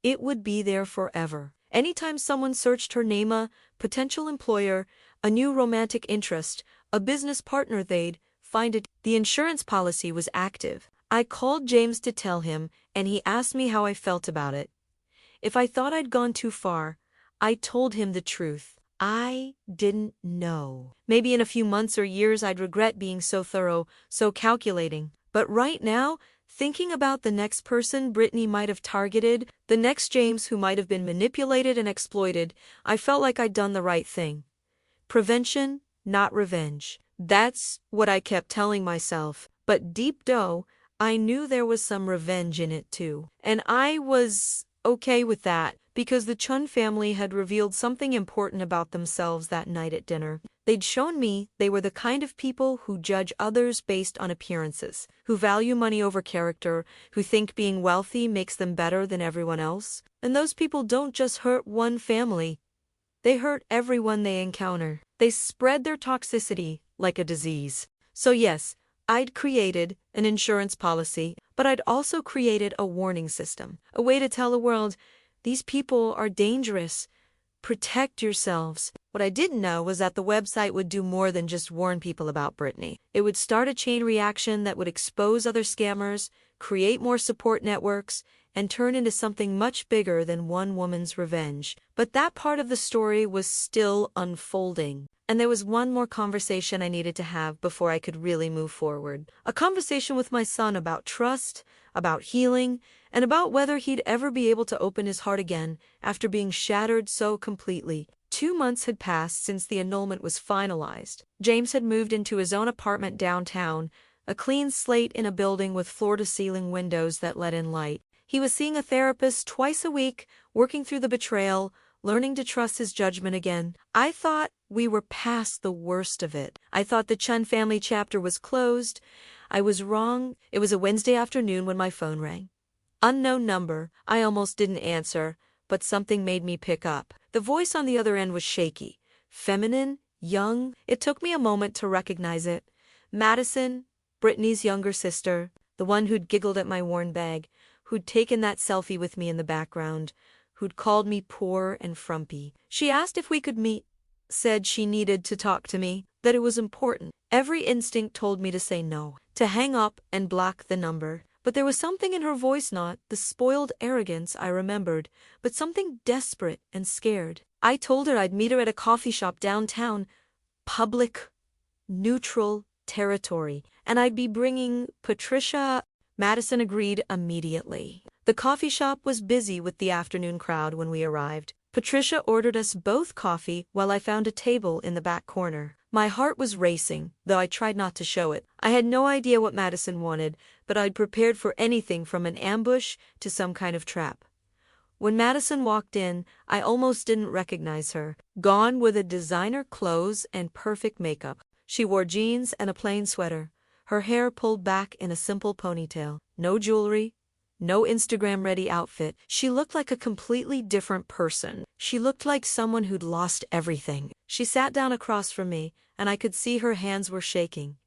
It would be there forever. Anytime someone searched her name, a potential employer, a new romantic interest, a business partner, they'd find it. The insurance policy was active. I called James to tell him, and he asked me how I felt about it. If I thought I'd gone too far, I told him the truth. I didn't know. Maybe in a few months or years I'd regret being so thorough, so calculating. But right now, thinking about the next person Brittany might have targeted, the next James who might have been manipulated and exploited, I felt like I'd done the right thing. Prevention, not revenge. That's what I kept telling myself. But deep down, I knew there was some revenge in it too. And I was okay with that, because the Chun family had revealed something important about themselves that night at dinner. They'd shown me they were the kind of people who judge others based on appearances, who value money over character, who think being wealthy makes them better than everyone else. And those people don't just hurt one family. They hurt everyone they encounter. They spread their toxicity like a disease. So yes, I'd created an insurance policy, but I'd also created a warning system, a way to tell the world, these people are dangerous. Protect yourselves. What I didn't know was that the website would do more than just warn people about Brittany. It would start a chain reaction that would expose other scammers, create more support networks, and turn into something much bigger than one woman's revenge. But that part of the story was still unfolding. And there was one more conversation I needed to have before I could really move forward. A conversation with my son about trust, about healing, and about whether he'd ever be able to open his heart again after being shattered so completely. 2 months had passed since the annulment was finalized. James had moved into his own apartment downtown, a clean slate in a building with floor-to-ceiling windows that let in light. He was seeing a therapist twice a week, working through the betrayal, learning to trust his judgment again. I thought we were past the worst of it. I thought the Chun family chapter was closed. I was wrong. It was a Wednesday afternoon when my phone rang. Unknown number. I almost didn't answer, but something made me pick up. The voice on the other end was shaky, feminine, young. It took me a moment to recognize it. Madison, Brittany's younger sister, the one who'd giggled at my worn bag, who'd taken that selfie with me in the background, who'd called me poor and frumpy. She asked if we could meet, said she needed to talk to me, that it was important. Every instinct told me to say no, to hang up and block the number. But there was something in her voice, not the spoiled arrogance I remembered, but something desperate and scared. I told her I'd meet her at a coffee shop downtown, public, neutral territory, and I'd be bringing Patricia. Madison agreed immediately. The coffee shop was busy with the afternoon crowd when we arrived. Patricia ordered us both coffee while I found a table in the back corner. My heart was racing, though I tried not to show it. I had no idea what Madison wanted, but I'd prepared for anything from an ambush to some kind of trap. When Madison walked in, I almost didn't recognize her. Gone were the designer clothes and perfect makeup. She wore jeans and a plain sweater, her hair pulled back in a simple ponytail. No jewelry, no Instagram-ready outfit. She looked like a completely different person. She looked like someone who'd lost everything. She sat down across from me, and I could see her hands were shaking.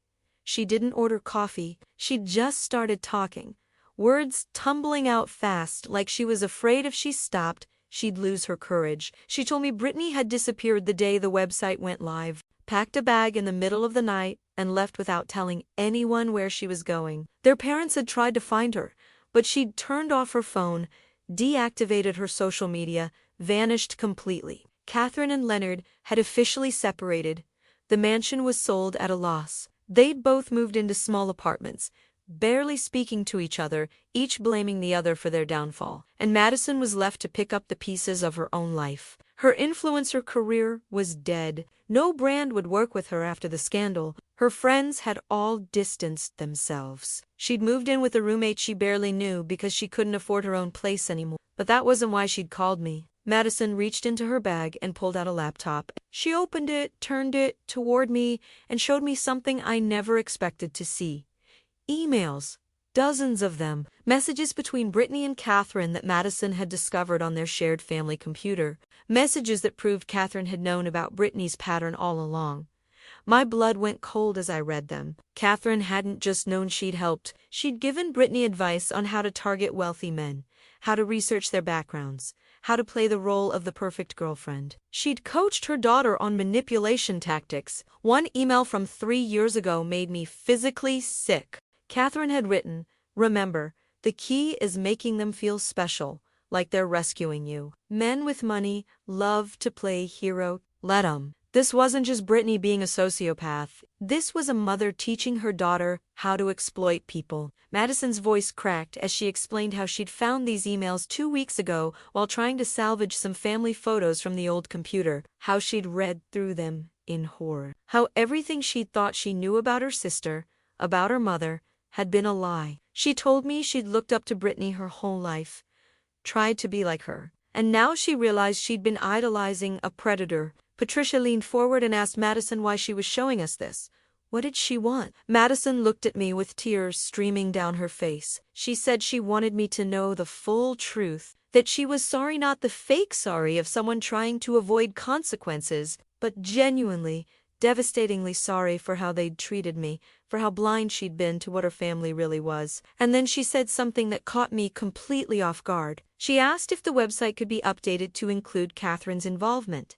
She didn't order coffee. She'd just started talking, words tumbling out fast, like she was afraid if she stopped, she'd lose her courage. She told me Brittany had disappeared the day the website went live, packed a bag in the middle of the night, and left without telling anyone where she was going. Their parents had tried to find her, but she'd turned off her phone, deactivated her social media, vanished completely. Catherine and Leonard had officially separated. The mansion was sold at a loss. They'd both moved into small apartments, barely speaking to each other, each blaming the other for their downfall. And Madison was left to pick up the pieces of her own life. Her influencer career was dead. No brand would work with her after the scandal. Her friends had all distanced themselves. She'd moved in with a roommate she barely knew because she couldn't afford her own place anymore. But that wasn't why she'd called me. Madison reached into her bag and pulled out a laptop. She opened it, turned it toward me, and showed me something I never expected to see. Emails. Dozens of them. Messages between Brittany and Catherine that Madison had discovered on their shared family computer. Messages that proved Catherine had known about Brittany's pattern all along. My blood went cold as I read them. Catherine hadn't just known she'd helped. She'd given Brittany advice on how to target wealthy men, how to research their backgrounds, how to play the role of the perfect girlfriend. She'd coached her daughter on manipulation tactics. One email from 3 years ago made me physically sick. Catherine had written, "Remember, the key is making them feel special, like they're rescuing you. Men with money love to play hero. Let 'em." This wasn't just Brittany being a sociopath. This was a mother teaching her daughter how to exploit people. Madison's voice cracked as she explained how she'd found these emails 2 weeks ago while trying to salvage some family photos from the old computer. How she'd read through them in horror. How everything she'd thought she knew about her sister, about her mother, had been a lie. She told me she'd looked up to Brittany her whole life, tried to be like her. And now she realized she'd been idolizing a predator. Patricia leaned forward and asked Madison why she was showing us this. What did she want? Madison looked at me with tears streaming down her face. She said she wanted me to know the full truth, that she was sorry, not the fake sorry of someone trying to avoid consequences, but genuinely, devastatingly sorry for how they'd treated me, for how blind she'd been to what her family really was. And then she said something that caught me completely off guard. She asked if the website could be updated to include Catherine's involvement.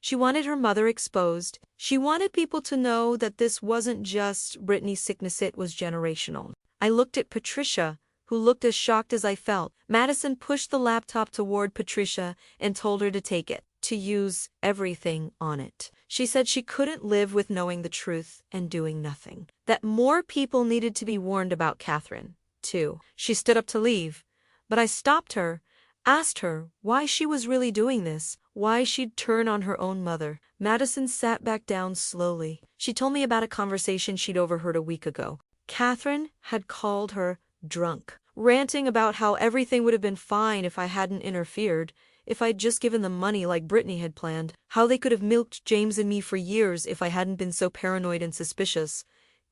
She wanted her mother exposed. She wanted people to know that this wasn't just Brittany's sickness, it was generational. I looked at Patricia, who looked as shocked as I felt. Madison pushed the laptop toward Patricia and told her to take it, to use everything on it. She said she couldn't live with knowing the truth and doing nothing. That more people needed to be warned about Catherine, too. She stood up to leave, but I stopped her, asked her why she was really doing this, why she'd turn on her own mother. Madison sat back down slowly. She told me about a conversation she'd overheard a week ago. Catherine had called her drunk, ranting about how everything would have been fine if I hadn't interfered, if I'd just given them money like Brittany had planned, how they could have milked James and me for years if I hadn't been so paranoid and suspicious.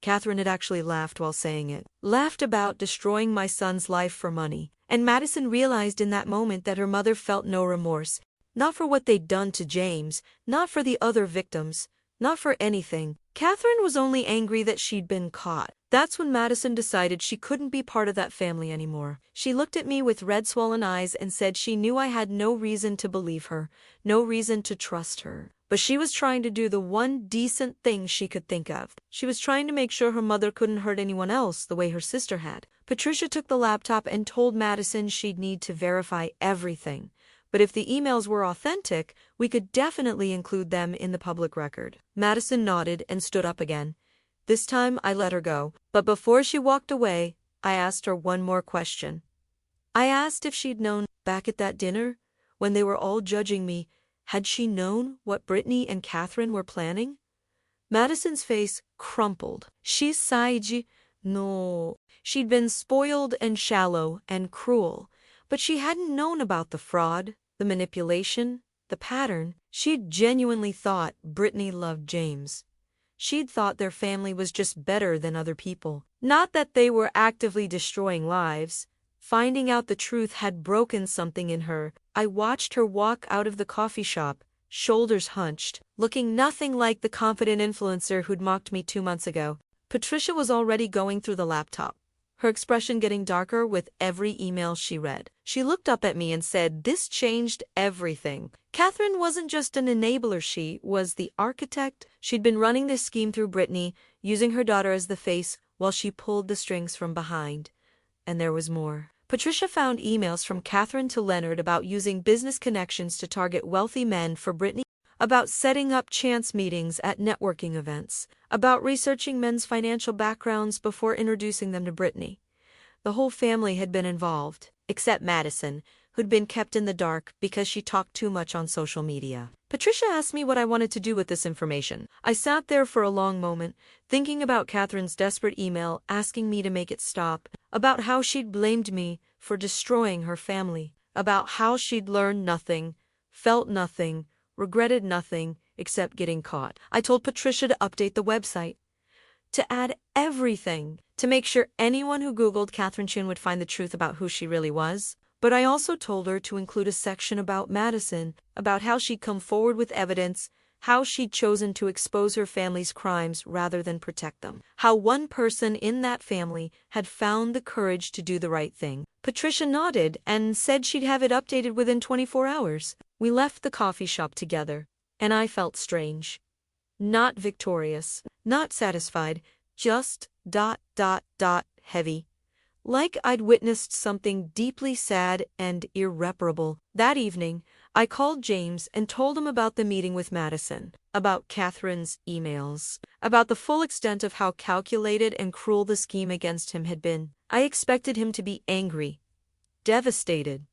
Catherine had actually laughed while saying it. Laughed about destroying my son's life for money. And Madison realized in that moment that her mother felt no remorse. Not for what they'd done to James, not for the other victims, Not for anything. Catherine was only angry that she'd been caught. That's when Madison decided she couldn't be part of that family anymore. She looked at me with red swollen eyes and said she knew I had no reason to believe her, no reason to trust her. But she was trying to do the one decent thing she could think of. She was trying to make sure her mother couldn't hurt anyone else the way her sister had. Patricia took the laptop and told Madison she'd need to verify everything. But if the emails were authentic, we could definitely include them in the public record. Madison nodded and stood up again. This time I let her go. But before she walked away, I asked her one more question. I asked if she'd known back at that dinner, when they were all judging me, had she known what Brittany and Catherine were planning? Madison's face crumpled. She sighed. No. She'd been spoiled and shallow and cruel, but she hadn't known about the fraud, the manipulation, the pattern. She'd genuinely thought Brittany loved James. She'd thought their family was just better than other people. Not that they were actively destroying lives. Finding out the truth had broken something in her. I watched her walk out of the coffee shop, shoulders hunched, looking nothing like the confident influencer who'd mocked me 2 months ago. Patricia was already going through the laptop, her expression getting darker with every email she read. She looked up at me and said, "This changed everything." Catherine wasn't just an enabler, she was the architect. She'd been running this scheme through Brittany, using her daughter as the face while she pulled the strings from behind. And there was more. Patricia found emails from Catherine to Leonard about using business connections to target wealthy men for Brittany, about setting up chance meetings at networking events, about researching men's financial backgrounds before introducing them to Brittany. The whole family had been involved, except Madison, who'd been kept in the dark because she talked too much on social media. Patricia asked me what I wanted to do with this information. I sat there for a long moment, thinking about Catherine's desperate email asking me to make it stop, about how she'd blamed me for destroying her family, about how she'd learned nothing, felt nothing, regretted nothing except getting caught. I told Patricia to update the website, to add everything, to make sure anyone who Googled Catherine Chun would find the truth about who she really was. But I also told her to include a section about Madison, about how she'd come forward with evidence, how she'd chosen to expose her family's crimes rather than protect them, how one person in that family had found the courage to do the right thing. Patricia nodded and said she'd have it updated within 24 hours. We left the coffee shop together, and I felt strange. Not victorious, not satisfied, just ... heavy. Like I'd witnessed something deeply sad and irreparable. That evening, I called James and told him about the meeting with Madison, about Catherine's emails, about the full extent of how calculated and cruel the scheme against him had been. I expected him to be angry, devastated.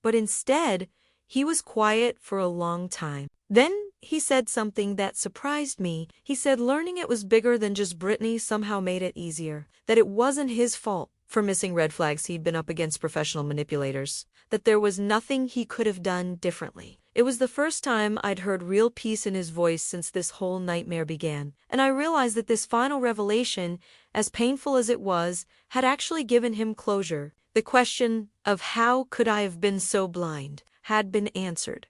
But instead, he was quiet for a long time. Then he said something that surprised me. He said learning it was bigger than just Brittany somehow made it easier, that it wasn't his fault for missing red flags he'd been up against professional manipulators, that there was nothing he could have done differently. It was the first time I'd heard real peace in his voice since this whole nightmare began, and I realized that this final revelation, as painful as it was, had actually given him closure. The question of how could I have been so blind had been answered.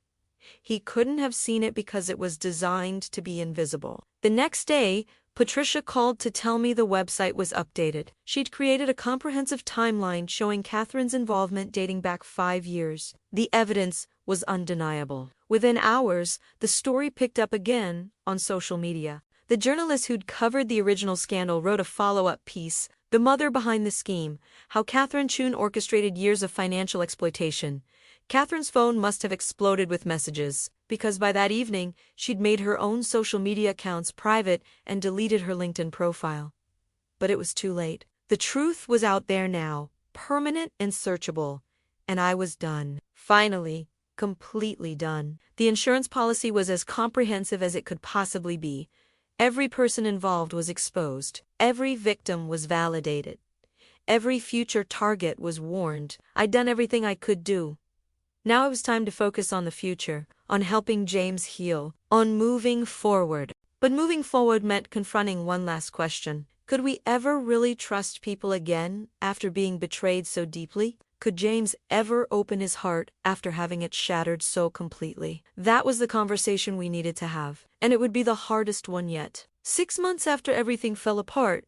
He couldn't have seen it because it was designed to be invisible. The next day, Patricia called to tell me the website was updated. She'd created a comprehensive timeline showing Catherine's involvement dating back 5 years. The evidence was undeniable. Within hours, the story picked up again on social media. The journalist who'd covered the original scandal wrote a follow-up piece, "The Mother Behind the Scheme: How Catherine Chun Orchestrated Years of Financial Exploitation." Catherine's phone must have exploded with messages, because by that evening, she'd made her own social media accounts private and deleted her LinkedIn profile. But it was too late. The truth was out there now, permanent and searchable, and I was done. Finally, completely done. The insurance policy was as comprehensive as it could possibly be. Every person involved was exposed. Every victim was validated. Every future target was warned. I'd done everything I could do. Now it was time to focus on the future, on helping James heal, on moving forward. But moving forward meant confronting one last question. Could we ever really trust people again after being betrayed so deeply? Could James ever open his heart after having it shattered so completely? That was the conversation we needed to have, and it would be the hardest one yet. 6 months after everything fell apart,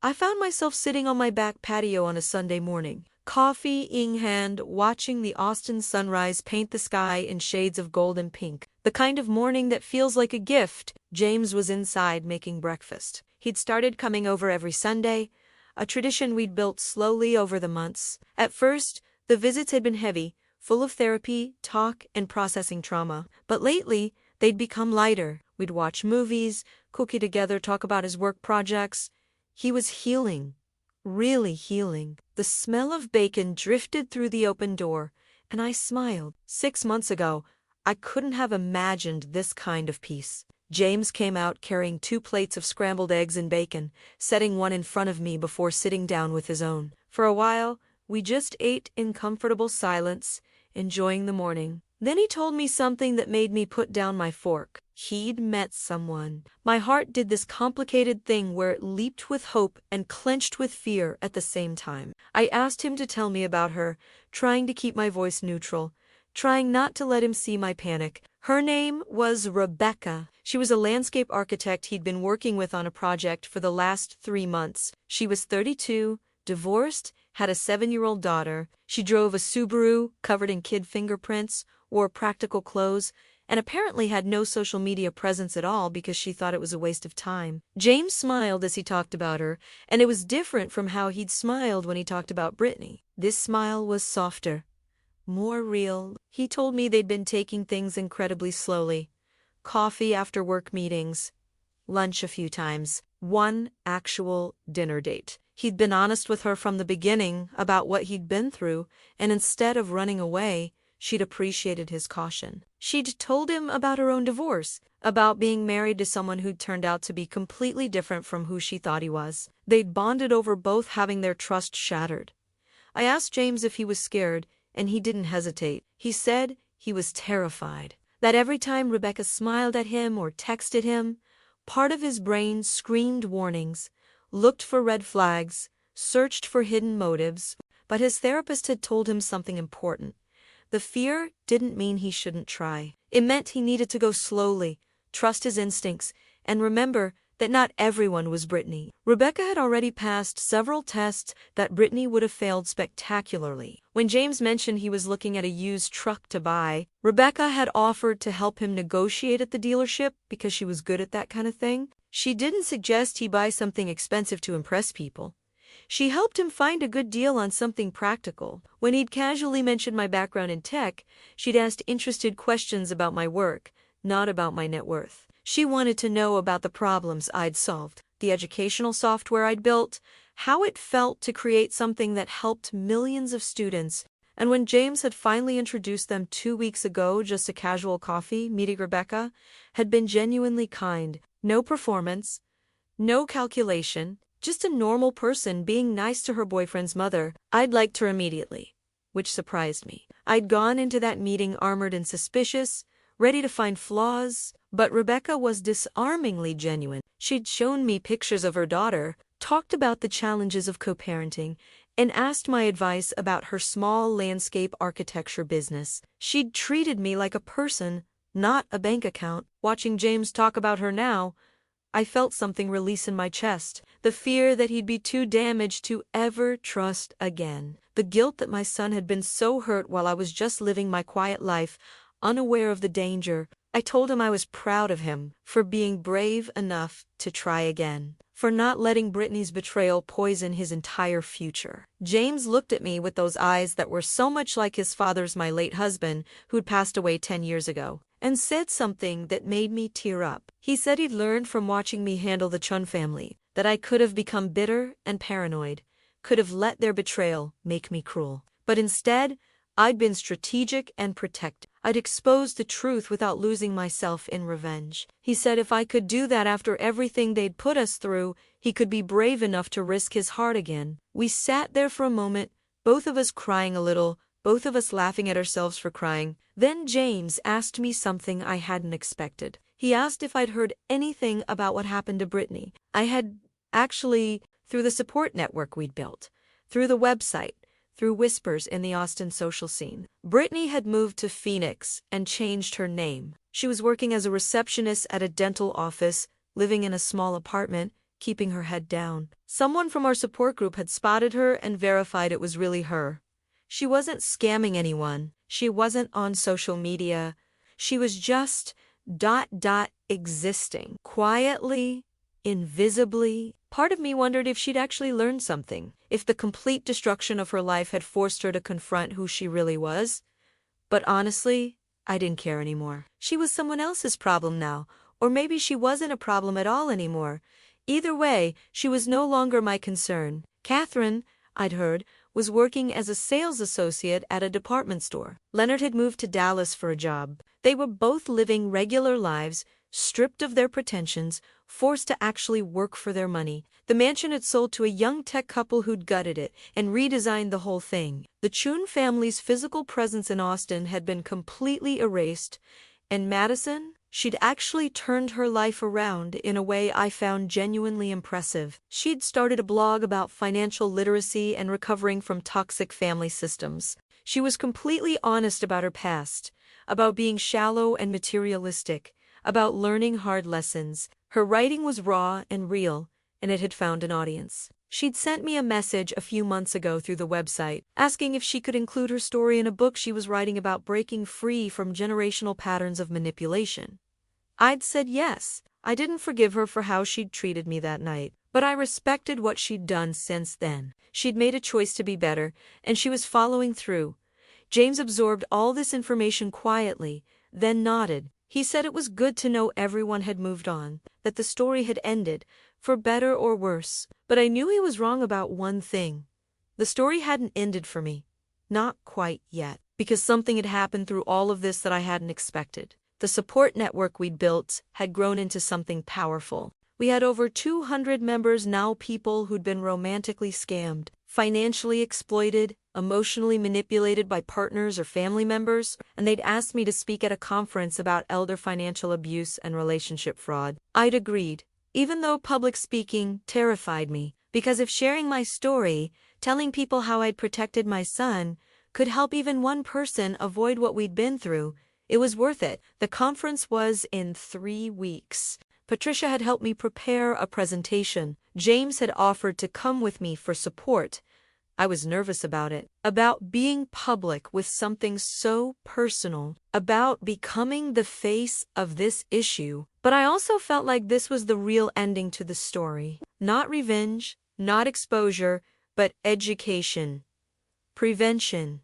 I found myself sitting on my back patio on a Sunday morning, coffee in hand, watching the Austin sunrise paint the sky in shades of gold and pink. The kind of morning that feels like a gift. James was inside making breakfast. He'd started coming over every Sunday, a tradition we'd built slowly over the months. At first, the visits had been heavy, full of therapy, talk, and processing trauma. But lately, they'd become lighter. We'd watch movies, cookie together, talk about his work projects. He was healing. Really healing. The smell of bacon drifted through the open door, and I smiled. 6 months ago, I couldn't have imagined this kind of peace. James came out carrying 2 plates of scrambled eggs and bacon, setting one in front of me before sitting down with his own. For a while, we just ate in comfortable silence, enjoying the morning. Then he told me something that made me put down my fork. He'd met someone. My heart did this complicated thing where it leaped with hope and clenched with fear at the same time. I asked him to tell me about her, trying to keep my voice neutral, trying not to let him see my panic. Her name was Rebecca. She was a landscape architect he'd been working with on a project for the last 3 months. She was 32, divorced, had a 7-year-old daughter. She drove a Subaru covered in kid fingerprints, wore practical clothes, and apparently had no social media presence at all because she thought it was a waste of time. James smiled as he talked about her, and it was different from how he'd smiled when he talked about Brittany. This smile was softer, more real. He told me they'd been taking things incredibly slowly. Coffee after work meetings, lunch a few times, one actual dinner date. He'd been honest with her from the beginning about what he'd been through, and instead of running away, she'd appreciated his caution. She'd told him about her own divorce, about being married to someone who'd turned out to be completely different from who she thought he was. They'd bonded over both having their trust shattered. I asked James if he was scared, and he didn't hesitate. He said he was terrified, that every time Rebecca smiled at him or texted him, part of his brain screamed warnings, looked for red flags, searched for hidden motives. But his therapist had told him something important. The fear didn't mean he shouldn't try. It meant he needed to go slowly, trust his instincts, and remember that not everyone was Brittany. Rebecca had already passed several tests that Brittany would have failed spectacularly. When James mentioned he was looking at a used truck to buy, Rebecca had offered to help him negotiate at the dealership because she was good at that kind of thing. She didn't suggest he buy something expensive to impress people. She helped him find a good deal on something practical. When he'd casually mentioned my background in tech, she'd asked interested questions about my work, not about my net worth. She wanted to know about the problems I'd solved, the educational software I'd built, how it felt to create something that helped millions of students. And when James had finally introduced them 2 weeks ago, just a casual coffee, meeting Rebecca had been genuinely kind. No performance, no calculation, just a normal person being nice to her boyfriend's mother. I'd liked her immediately, which surprised me. I'd gone into that meeting armored and suspicious, ready to find flaws, but Rebecca was disarmingly genuine. She'd shown me pictures of her daughter, talked about the challenges of co-parenting, and asked my advice about her small landscape architecture business. She'd treated me like a person, not a bank account. Watching James talk about her now, I felt something release in my chest, the fear that he'd be too damaged to ever trust again, the guilt that my son had been so hurt while I was just living my quiet life, unaware of the danger. I told him I was proud of him for being brave enough to try again, for not letting Brittany's betrayal poison his entire future. James looked at me with those eyes that were so much like his father's, my late husband, who'd passed away 10 years ago, and said something that made me tear up. He said he'd learned from watching me handle the Chun family, that I could have become bitter and paranoid, could have let their betrayal make me cruel. But instead, I'd been strategic and protective. I'd exposed the truth without losing myself in revenge. He said if I could do that after everything they'd put us through, he could be brave enough to risk his heart again. We sat there for a moment, both of us crying a little, both of us laughing at ourselves for crying. Then James asked me something I hadn't expected. He asked if I'd heard anything about what happened to Brittany. I had, actually, through the support network we'd built, through the website, through whispers in the Austin social scene. Brittany had moved to Phoenix and changed her name. She was working as a receptionist at a dental office, living in a small apartment, keeping her head down. Someone from our support group had spotted her and verified it was really her. She wasn't scamming anyone. She wasn't on social media. She was just existing. Quietly, invisibly. Part of me wondered if she'd actually learned something, if the complete destruction of her life had forced her to confront who she really was. But honestly, I didn't care anymore. She was someone else's problem now, or maybe she wasn't a problem at all anymore. Either way, she was no longer my concern. Catherine, I'd heard, was working as a sales associate at a department store. Leonard had moved to Dallas for a job. They were both living regular lives, stripped of their pretensions, forced to actually work for their money. The mansion had sold to a young tech couple who'd gutted it and redesigned the whole thing. The Chun family's physical presence in Austin had been completely erased, and Madison, she'd actually turned her life around in a way I found genuinely impressive. She'd started a blog about financial literacy and recovering from toxic family systems. She was completely honest about her past, about being shallow and materialistic, about learning hard lessons. Her writing was raw and real, and it had found an audience. She'd sent me a message a few months ago through the website, asking if she could include her story in a book she was writing about breaking free from generational patterns of manipulation. I'd said yes. I didn't forgive her for how she'd treated me that night, but I respected what she'd done since then. She'd made a choice to be better, and she was following through. James absorbed all this information quietly, then nodded. He said it was good to know everyone had moved on, that the story had ended, for better or worse. But I knew he was wrong about one thing. The story hadn't ended for me. Not quite yet. Because something had happened through all of this that I hadn't expected. The support network we'd built had grown into something powerful. We had over 200 members now, people who'd been romantically scammed, financially exploited, emotionally manipulated by partners or family members, and they'd asked me to speak at a conference about elder financial abuse and relationship fraud. I'd agreed, even though public speaking terrified me, because if sharing my story, telling people how I'd protected my son, could help even one person avoid what we'd been through, it was worth it. The conference was in 3 weeks. Patricia had helped me prepare a presentation. James had offered to come with me for support. I was nervous about it, about being public with something so personal, about becoming the face of this issue. But I also felt like this was the real ending to the story. Not revenge, not exposure, but education, prevention,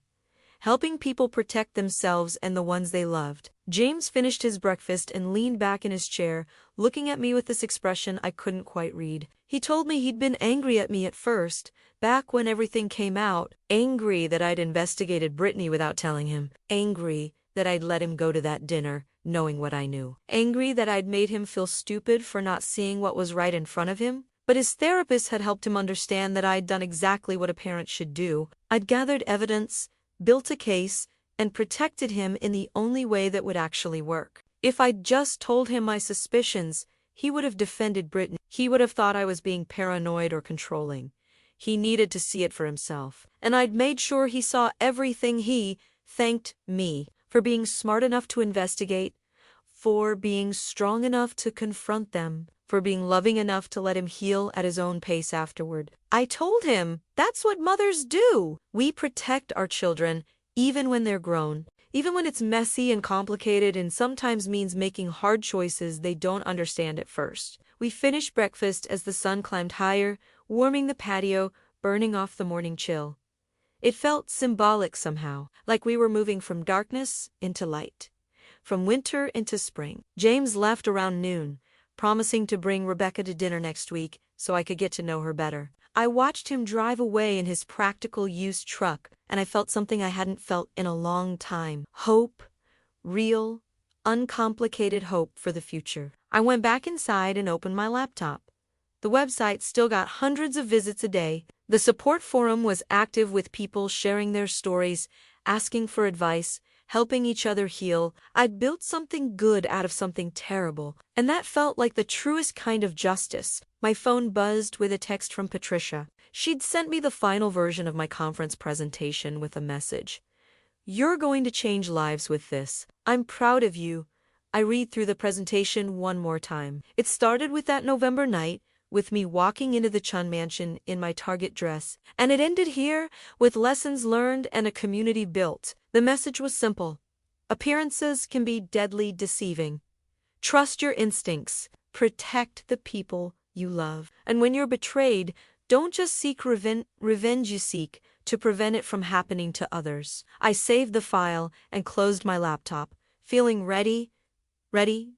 helping people protect themselves and the ones they loved. James finished his breakfast and leaned back in his chair, looking at me with this expression I couldn't quite read. He told me he'd been angry at me at first, back when everything came out, angry that I'd investigated Brittany without telling him, angry that I'd let him go to that dinner, knowing what I knew, angry that I'd made him feel stupid for not seeing what was right in front of him. But his therapist had helped him understand that I'd done exactly what a parent should do. I'd gathered evidence, built a case, and protected him in the only way that would actually work. If I'd just told him my suspicions, he would have defended Brittany. He would have thought I was being paranoid or controlling. He needed to see it for himself. And I'd made sure he saw everything. He thanked me for being smart enough to investigate, for being strong enough to confront them, for being loving enough to let him heal at his own pace afterward. I told him, that's what mothers do. We protect our children, even when they're grown, even when it's messy and complicated and sometimes means making hard choices they don't understand at first. We finished breakfast as the sun climbed higher, warming the patio, burning off the morning chill. It felt symbolic somehow, like we were moving from darkness into light, from winter into spring. James left around noon, promising to bring Rebecca to dinner next week so I could get to know her better. I watched him drive away in his practical used truck, and I felt something I hadn't felt in a long time. Hope. Real, uncomplicated hope for the future. I went back inside and opened my laptop. The website still got hundreds of visits a day. The support forum was active with people sharing their stories, asking for advice, helping each other heal. I'd built something good out of something terrible, and that felt like the truest kind of justice. My phone buzzed with a text from Patricia. She'd sent me the final version of my conference presentation with a message. "You're going to change lives with this. I'm proud of you." I read through the presentation one more time. It started with that November night, with me walking into the Chun mansion in my Target dress, and it ended here, with lessons learned and a community built. The message was simple. Appearances can be deadly deceiving. Trust your instincts. Protect the people you love. And when you're betrayed, don't just seek revenge, you seek to prevent it from happening to others. I saved the file and closed my laptop, feeling ready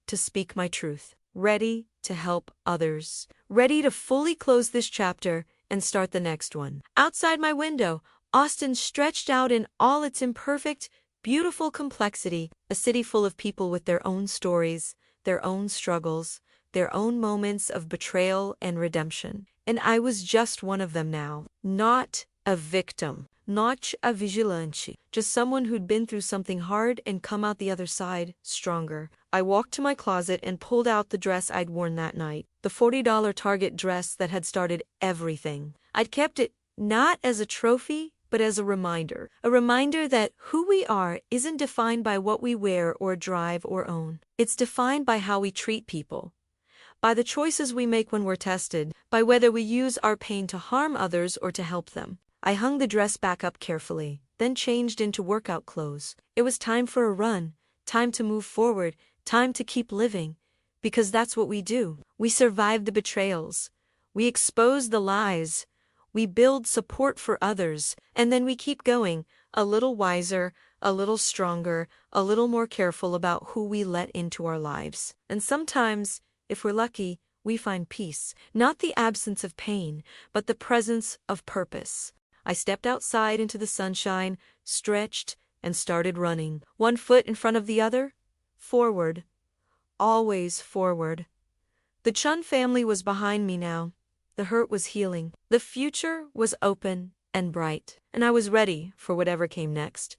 to speak my truth, ready to help others, ready to fully close this chapter and start the next one. Outside my window, Austin stretched out in all its imperfect, beautiful complexity, a city full of people with their own stories, their own struggles, their own moments of betrayal and redemption. And I was just one of them now, not a victim, not a vigilante, just someone who'd been through something hard and come out the other side stronger. I walked to my closet and pulled out the dress I'd worn that night, the $40 Target dress that had started everything. I'd kept it not as a trophy, but as a reminder that who we are isn't defined by what we wear or drive or own. It's defined by how we treat people, by the choices we make when we're tested, by whether we use our pain to harm others or to help them. I hung the dress back up carefully, then changed into workout clothes. It was time for a run, time to move forward, time to keep living, because that's what we do. We survive the betrayals, we expose the lies, we build support for others, and then we keep going, a little wiser, a little stronger, a little more careful about who we let into our lives. And sometimes, if we're lucky, we find peace, not the absence of pain, but the presence of purpose. I stepped outside into the sunshine, stretched, and started running, one foot in front of the other, forward, always forward. The Chun family was behind me now. The hurt was healing. The future was open and bright, and I was ready for whatever came next.